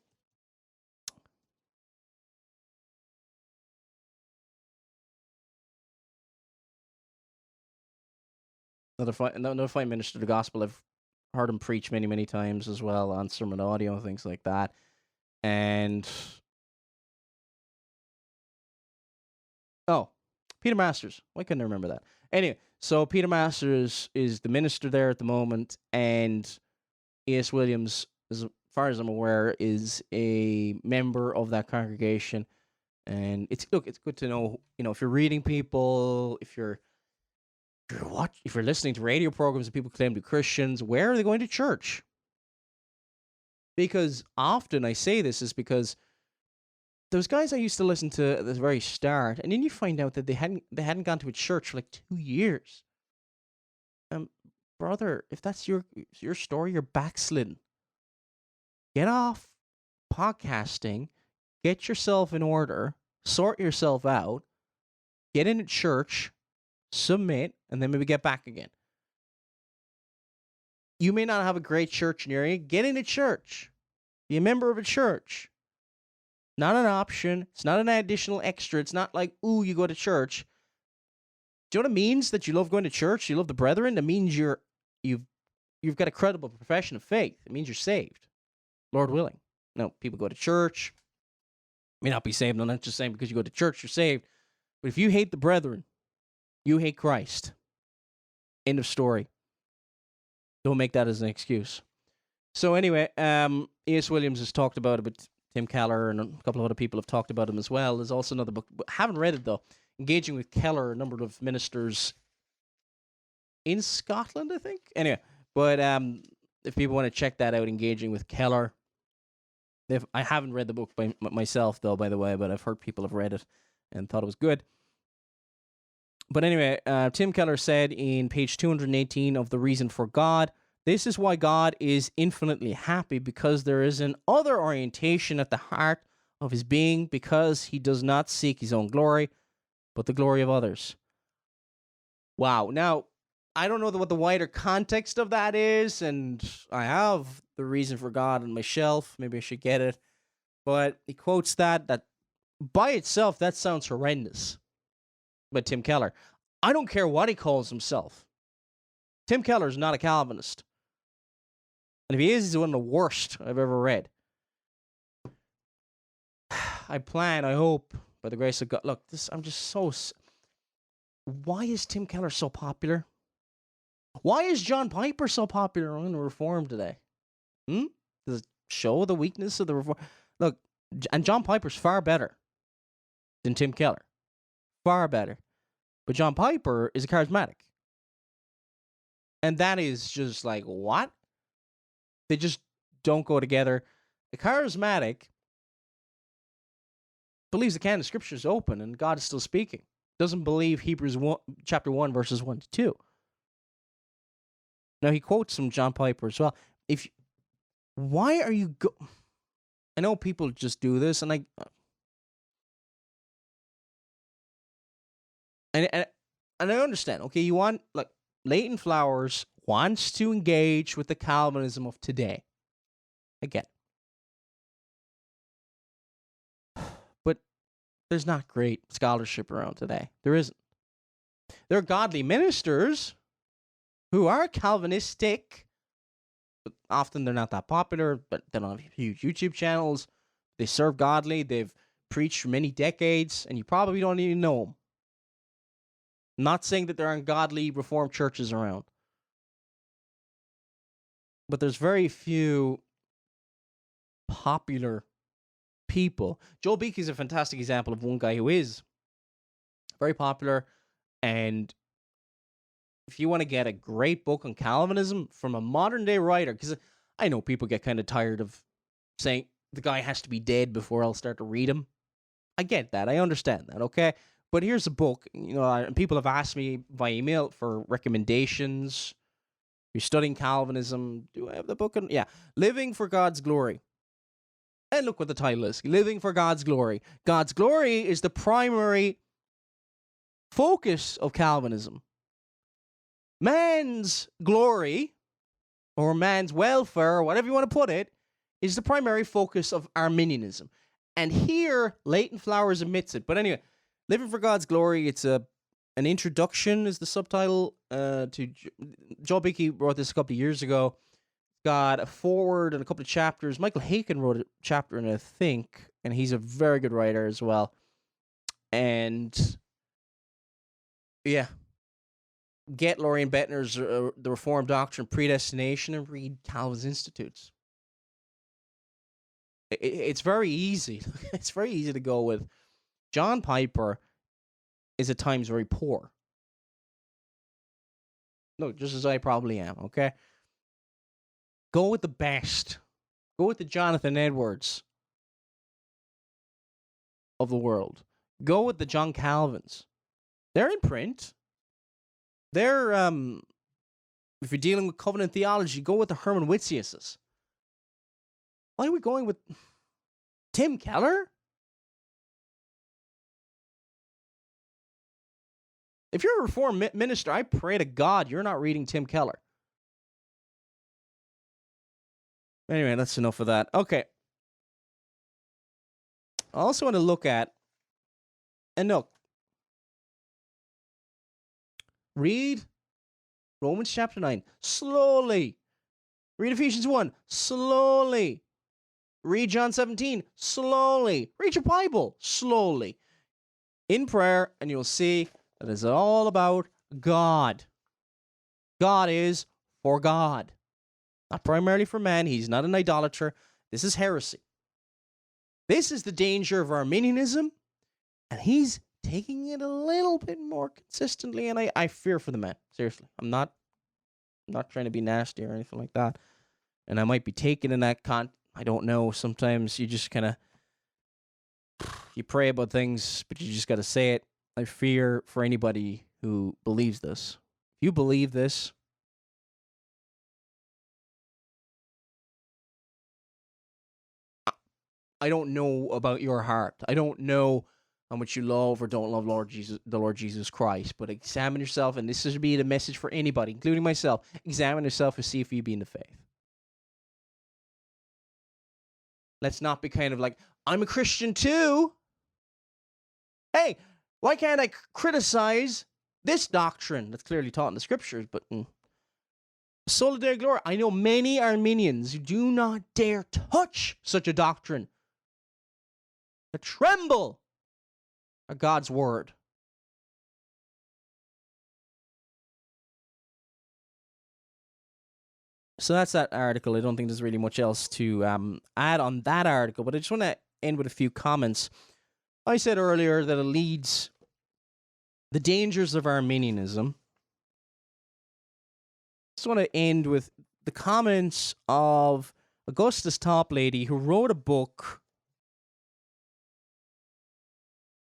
Another fine minister of the gospel. I've heard him preach many, many times as well on sermon audio and things like that. And Peter Masters. Why couldn't I remember that? Anyway, so Peter Masters is the minister there at the moment, and E.S. Williams, as far as I'm aware, is a member of that congregation. And it's good to know, if you're reading people, if you're listening to radio programs and people claim to be Christians, where are they going to church? Because often I say this is because those guys I used to listen to at the very start, and then you find out that they hadn't gone to a church for like 2 years. Brother, if that's your story, you're backslidden. Get off podcasting, get yourself in order, sort yourself out, get into church, submit, and then maybe get back again. You may not have a great church in your area. Get into church. Be a member of a church. Not an option. It's not an additional extra. It's not like, ooh, you go to church. Do you know what it means that you love going to church? You love the brethren? It means you've got a credible profession of faith. It means you're saved. Lord willing. No, people go to church. May not be saved. I'm not just saying because you go to church, you're saved. But if you hate the brethren, you hate Christ. End of story. Don't make that as an excuse. So anyway, E.S. Williams has talked about it, but Tim Keller and a couple of other people have talked about him as well. There's also another book. I haven't read it, though. Engaging with Keller, a number of ministers in Scotland, I think. Anyway, but if people want to check that out, Engaging with Keller. I haven't read the book by myself, though, by the way, but I've heard people have read it and thought it was good. But anyway, Tim Keller said in page 218 of The Reason for God, this is why God is infinitely happy, because there is an other orientation at the heart of his being, because he does not seek his own glory, but the glory of others. Wow. Now, I don't know what the wider context of that is, and I have The Reason for God on my shelf. Maybe I should get it. But he quotes that by itself, that sounds horrendous. By Tim Keller. I don't care what he calls himself. Tim Keller is not a Calvinist. And if he is, he's one of the worst I've ever read. I hope, by the grace of God. Look, I'm just so... Why is Tim Keller so popular? Why is John Piper so popular on the Reform today? Does it show the weakness of the Reform? Look, and John Piper's far better than Tim Keller. Far better. But John Piper is a charismatic. And that is just like, what? They just don't go together. A charismatic believes the canon of Scripture is open and God is still speaking. Doesn't believe Hebrews 1, chapter 1, verses 1 to 2. Now, he quotes from John Piper as well. Why are you I know people just do this, and and I understand. Okay, you want, like, Leighton Flowers wants to engage with the Calvinism of today. Again, but there's not great scholarship around today. There isn't. There are godly ministers who are Calvinistic, but often they're not that popular, but they don't have huge YouTube channels. They serve godly. They've preached for many decades, and you probably don't even know them. I'm not saying that there aren't godly Reformed churches around, but there's very few popular people. Joel Beakey is a fantastic example of one guy who is very popular, and if you want to get a great book on Calvinism from a modern day writer, because I know people get kind of tired of saying the guy has to be dead before I'll start to read him. I get that. I understand that, okay? But here's a book. People have asked me by email for recommendations. You're studying Calvinism. Do I have the book? Yeah. Living for God's Glory. And look what the title is. Living for God's Glory. God's glory is the primary focus of Calvinism. Man's glory, or man's welfare, or whatever you want to put it, is the primary focus of Arminianism. And here, Leighton Flowers admits it. But anyway, Living for God's Glory, it's an introduction is the subtitle to... Joel Beakey wrote this a couple of years ago. Got a forward and a couple of chapters. Michael Haykin wrote a chapter in it, I think, and he's a very good writer as well. And yeah, get Lorian Bettner's The Reformed Doctrine, Predestination, and read Calvin's Institutes. It's very easy. It's very easy to go with. John Piper is at times very poor. No, just as I probably am, okay? Go with the best. Go with the Jonathan Edwards of the world. Go with the John Calvins. They're in print. They're, if you're dealing with covenant theology, go with the Herman Witsiuses. Why are we going with Tim Keller? If you're a Reformed minister, I pray to God you're not reading Tim Keller. Anyway, that's enough of that. Okay. I also want to look at, and look, read Romans chapter 9 slowly. Read Ephesians 1 slowly. Read John 17 slowly. Read your Bible slowly. In prayer, and you'll see that it's all about God. God is for God. Not primarily for man. He's not an idolater. This is heresy. This is the danger of Arminianism, and he's taking it a little bit more consistently, and I fear for the man. Seriously. I'm not trying to be nasty or anything like that. And I might be taken in that I don't know. Sometimes you just kind of, you pray about things, but you just got to say it. I fear for anybody who believes this. If you believe this, I don't know about your heart. I don't know how much you love or don't love the Lord Jesus Christ. But examine yourself, and this should be the message for anybody, including myself. Examine yourself and see if you be in the faith. Let's not be kind of like, I'm a Christian too. Hey, why can't I criticize this doctrine that's clearly taught in the scriptures? But Soli Deo Gloria, I know many Arminians who do not dare touch such a doctrine. To tremble at God's word. So that's that article. I don't think there's really much else to add on that article, but I just want to end with a few comments. I said earlier that it leads the dangers of Arminianism. I just want to end with the comments of Augustus Toplady, who wrote a book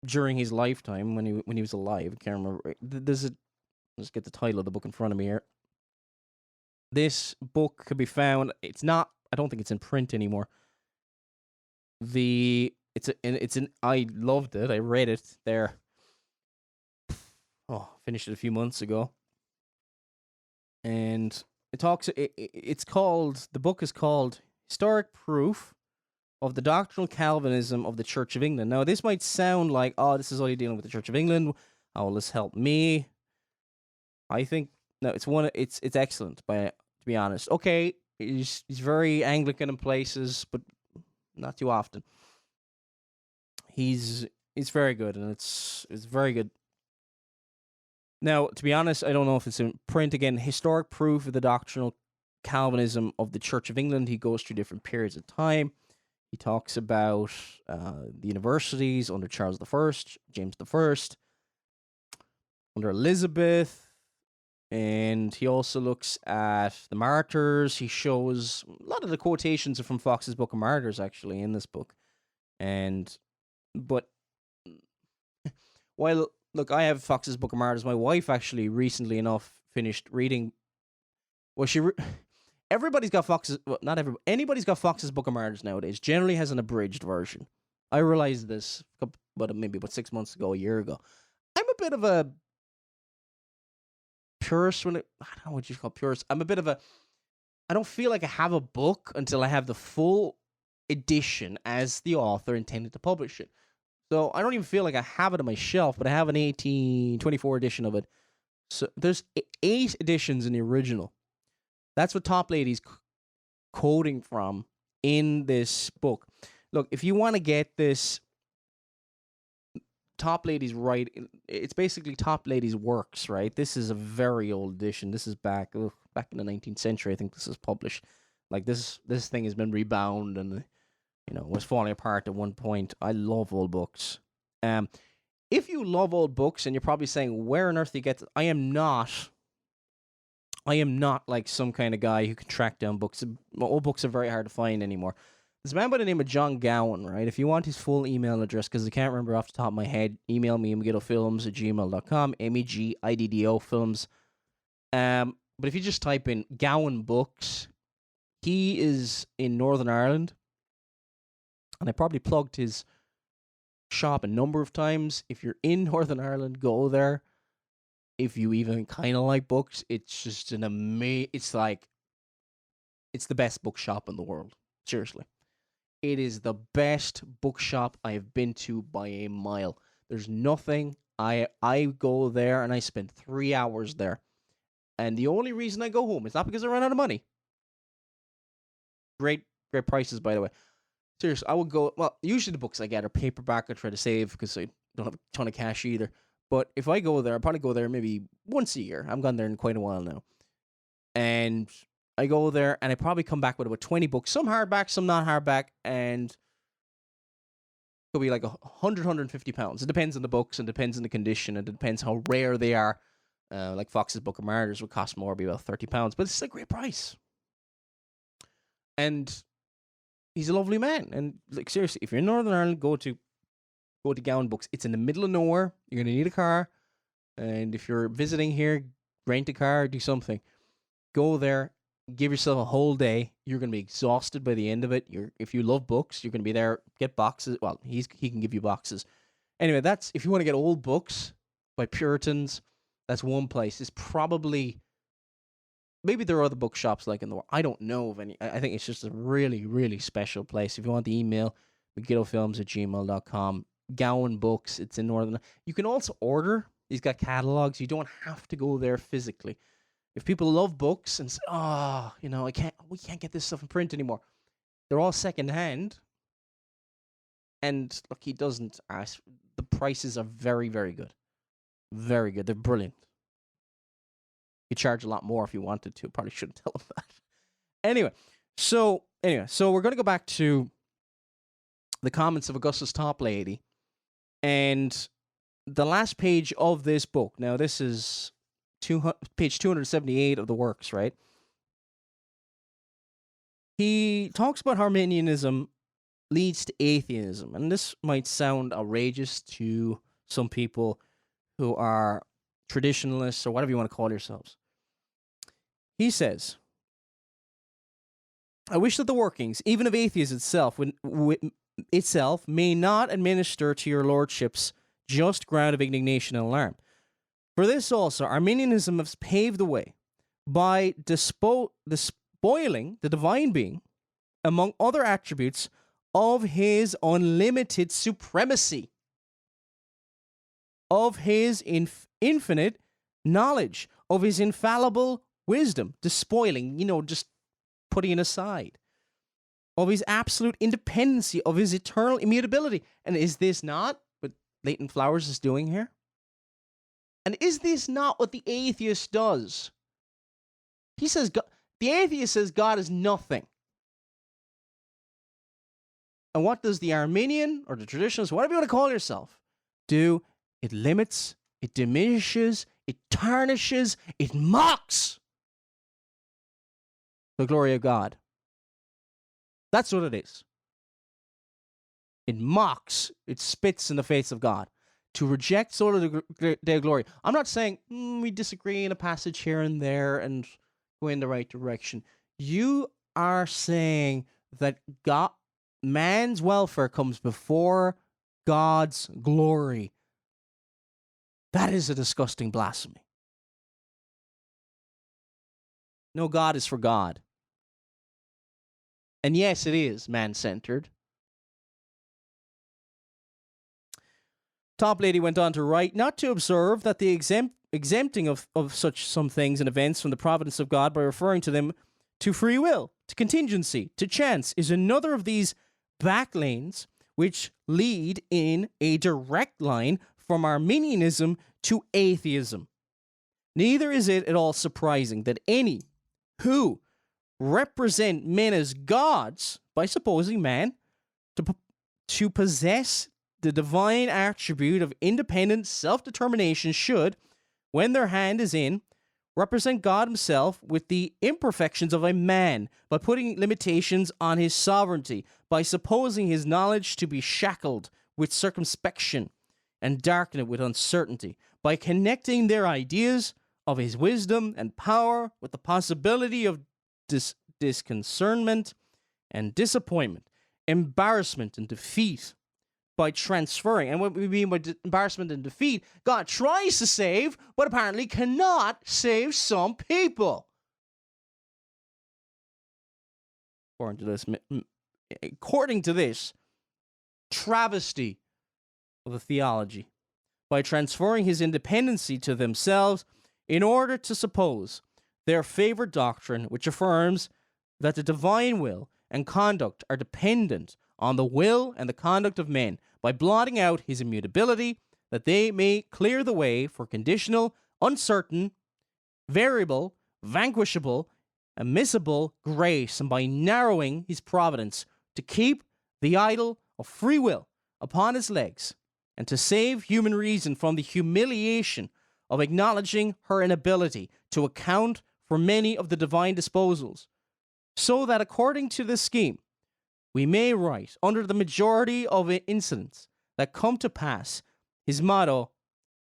during his lifetime when he was alive. I can't remember. Let's get the title of the book in front of me here. This book could be found. It's not. I don't think it's in print anymore. I loved it. I read it there. Oh, finished it a few months ago, and it talks. It's called. The book is called Historic Proof of the Doctrinal Calvinism of the Church of England. Now, this might sound like, oh, this is only dealing with the Church of England. How will this help me? I think no. It's excellent. To be honest, okay, he's very Anglican in places, but not too often. He's very good, and it's very good. Now, to be honest, I don't know if it's in print again. Historic Proof of the Doctrinal Calvinism of the Church of England. He goes through different periods of time. He talks about the universities under Charles I, James I, under Elizabeth, and he also looks at the martyrs. He shows a lot of the quotations are from Fox's Book of Martyrs, actually, in this book. But while, look, I have Fox's Book of Martyrs. My wife actually recently enough finished reading. Well, everybody's got Fox's. Well, not everybody. Anybody's got Fox's Book of Martyrs nowadays. Generally has an abridged version. I realized this, maybe about 6 months ago, a year ago. I'm a bit of a purist I don't know what you call purist. I'm a bit of a. I don't feel like I have a book until I have the full edition as the author intended to publish it. So I don't even feel like I have it on my shelf, but I have an 1824 edition of it. So there's 8 editions in the original. That's what Top Lady's quoting from in this book. Look, if you want to get this, Top Lady's right. It's basically Top Lady's works, right? This is a very old edition. This is back in the 19th century. I think this is published. Like this thing has been rebound and was falling apart at one point. I love old books. If you love old books, and you're probably saying, where on earth do you get this? I am not like some kind of guy who can track down books. Old books are very hard to find anymore. There's a man by the name of John Gowan, right? If you want his full email address, because I can't remember off the top of my head, email me, megiddofilms@gmail.com, MEGIDDO films. But if you just type in Gowan Books, he is in Northern Ireland. And I probably plugged his shop a number of times. If you're in Northern Ireland, go there. If you even kind of like books, it's just an amazing. It's the best bookshop in the world. Seriously. It is the best bookshop I have been to by a mile. There's nothing. I go there and I spend 3 hours there. And the only reason I go home is not because I run out of money. Great prices, by the way. Seriously, I would go. Well, usually the books I get are paperback. I try to save because I don't have a ton of cash either. But if I go there, I'll probably go there maybe once a year. I've gone there in quite a while now. And I go there and I probably come back with about 20 books. Some hardback, some not hardback. And it'll be like 100, 150 pounds. It depends on the books and depends on the condition. And it depends how rare they are. Like Fox's Book of Martyrs would cost more, be about 30 pounds. But it's a great price. And he's a lovely man. And like seriously, if you're in Northern Ireland, go to Gowan Books. It's in the middle of nowhere. You're gonna need a car. And if you're visiting here, rent a car, do something. Go there, give yourself a whole day. You're gonna be exhausted by the end of it. If you love books, you're gonna be there, get boxes. Well, he can give you boxes. Anyway, that's if you want to get old books by Puritans, that's one place. It's probably maybe there are other bookshops like in the world. I don't know of any. I think it's just a really, really special place. If you want the email, megiddofilms@gmail.com. Gowan Books. It's in Northern. You can also order. He's got catalogs. You don't have to go there physically. If people love books and say, we can't get this stuff in print anymore. They're all secondhand. And look, he doesn't ask. The prices are very, very good. Very good. They're brilliant. You charge a lot more if you wanted to. Probably shouldn't tell him that. Anyway, so we're going to go back to the comments of Augustus Toplady. And the last page of this book, now this is page 278 of the works, right? He talks about Arminianism leads to atheism. And this might sound outrageous to some people who are traditionalists or whatever you want to call yourselves. He says, I wish that the workings, even of atheism itself, may not administer to your lordship's just ground of indignation and alarm. For this also, Arminianism has paved the way by despoiling the divine being, among other attributes, of his unlimited supremacy, of his infinite knowledge, of his infallible wisdom, despoiling, just putting it aside, of his absolute independency, of his eternal immutability. And is this not what Leighton Flowers is doing here? And is this not what the atheist does? He says, the atheist says God is nothing. And what does the Arminian or the traditionalist, whatever you want to call yourself, do? It limits, it diminishes, it tarnishes, it mocks the glory of God. That's what it is. It mocks, it spits in the face of God. To reject Soli Deo Gloria. I'm not saying we disagree in a passage here and there and go in the right direction. You are saying that man's welfare comes before God's glory. That is a disgusting blasphemy. No, God is for God. And yes, it is man-centered. Top Lady went on to write, not to observe that the exempting of such some things and events from the providence of God by referring to them to free will, to contingency, to chance, is another of these back lanes which lead in a direct line from Arminianism to atheism. Neither is it at all surprising that any who represent men as gods by supposing man to possess the divine attribute of independent self-determination should, when their hand is in, represent God himself with the imperfections of a man by putting limitations on his sovereignty, by supposing his knowledge to be shackled with circumspection and darken it with uncertainty, by connecting their ideas of his wisdom and power with the possibility of disconcernment and disappointment, embarrassment and defeat, by transferring, and what we mean by embarrassment and defeat, God tries to save, but apparently cannot save some people. According to this travesty of the theology, by transferring his independency to themselves in order to suppose their favorite doctrine, which affirms that the divine will and conduct are dependent on the will and the conduct of men, by blotting out his immutability, that they may clear the way for conditional, uncertain, variable, vanquishable, immiscible grace, and by narrowing his providence to keep the idol of free will upon his legs, and to save human reason from the humiliation of acknowledging her inability to account for many of the divine disposals, so that according to this scheme, we may write under the majority of incidents that come to pass his motto,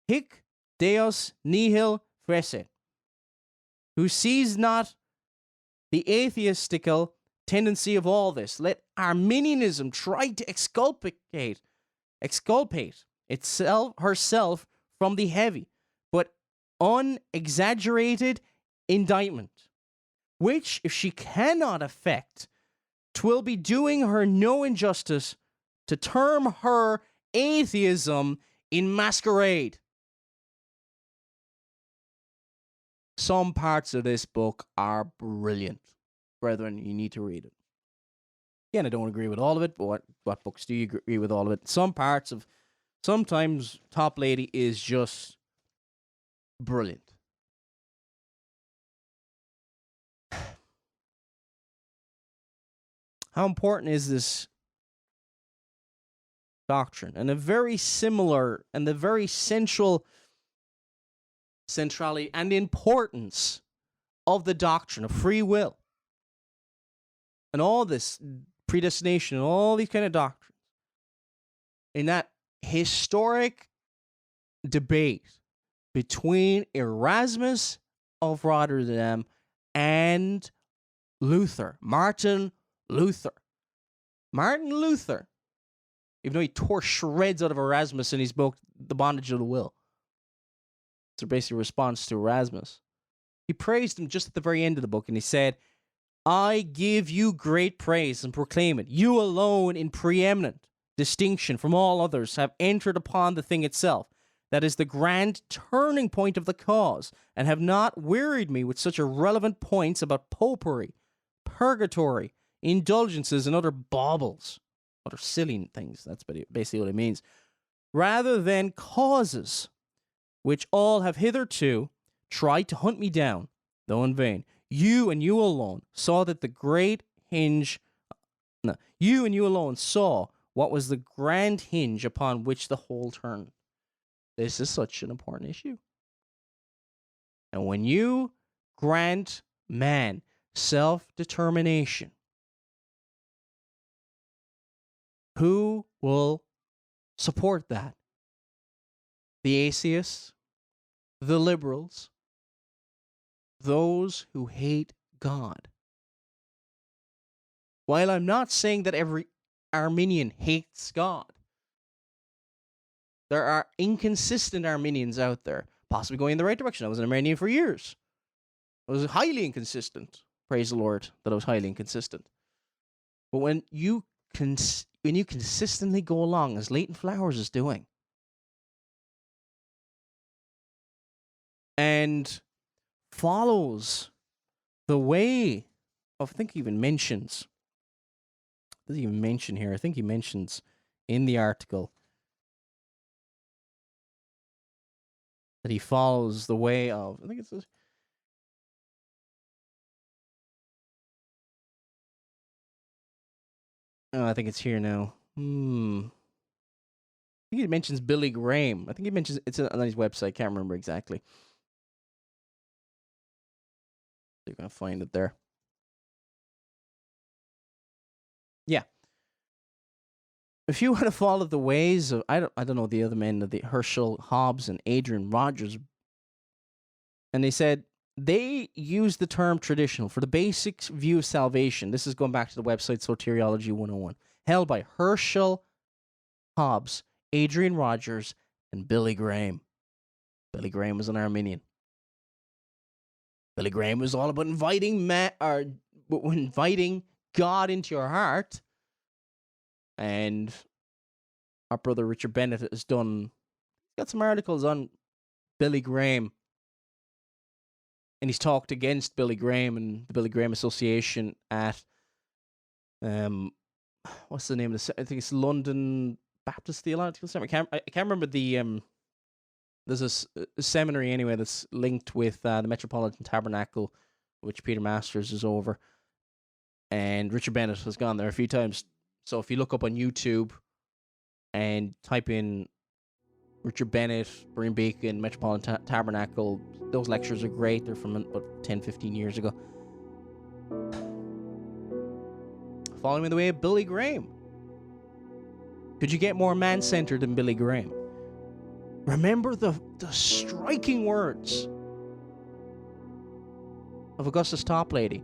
Hic Deus nihil fecit, who sees not the atheistical tendency of all this. Let Arminianism try to exculpate herself from the heavy but unexaggerated indictment, which, if she cannot effect, 'twill be doing her no injustice to term her atheism in masquerade. Some parts of this book are brilliant. Brethren, you need to read it. Again, I don't agree with all of it, but what books do you agree with all of it? Sometimes Top Lady is just brilliant. How important is this doctrine? And a very similar and the very centrality and importance of the doctrine of free will and all this predestination and all these kind of doctrines in that historic debate between Erasmus of Rotterdam and Luther. Martin Luther. Martin Luther. Even though he tore shreds out of Erasmus in his book, The Bondage of the Will. It's basically a response to Erasmus. He praised him just at the very end of the book, and he said, I give you great praise and proclaim it. You alone in preeminent distinction from all others have entered upon the thing itself. That is the grand turning point of the cause, and have not wearied me with such irrelevant points about popery, purgatory, indulgences, and other baubles. Other silly things, that's basically what it means. Rather than causes, which all have hitherto tried to hunt me down, though in vain. You and you alone saw that the great hinge... No, you and you alone saw what was the grand hinge upon which the whole turned. This is such an important issue. And when you grant man self-determination, who will support that? The atheists, the liberals, those who hate God. While I'm not saying that every Arminian hates God, there are inconsistent Arminians out there, possibly going in the right direction. I was an Arminian for years. I was highly inconsistent. Praise the Lord that I was highly inconsistent. But when you consistently go along, as Leighton Flowers is doing, and follows the way of, I think he even mentions, doesn't even mention here, I think he mentions in the article that he follows the way of, I think it's this, oh, I think it's here now. I think he mentions Billy Graham. I think he mentions, it's on his website, can't remember exactly. You're going to find it there. Yeah. If you want to follow the ways of, I don't know the other men, of the Herschel, Hobbes, and Adrian Rogers, and they said they use the term traditional for the basic view of salvation. This is going back to the website Soteriology 101, held by Herschel, Hobbes, Adrian Rogers, and Billy Graham. Billy Graham was an Arminian. Billy Graham was all about inviting God into your heart. And our brother Richard Bennett has got some articles on Billy Graham. And he's talked against Billy Graham and the Billy Graham Association at, what's the name of the, I think it's London Baptist Theological Seminary. I can't remember the, there's a seminary anyway that's linked with the Metropolitan Tabernacle, which Peter Masters is over. And Richard Bennett has gone there a few times. So if you look up on YouTube and type in Richard Bennett, Brian Bacon, Metropolitan Tabernacle, those lectures are great. They're from about 10, 15 years ago. Following the way of Billy Graham. Could you get more man-centered than Billy Graham? Remember the striking words of Augustus Toplady.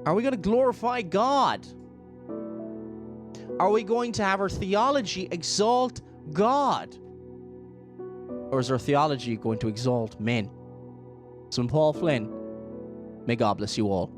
Are we going to glorify God? Are we going to have our theology exalt God? Or is our theology going to exalt men? So I'm Paul Flynn. May God bless you all.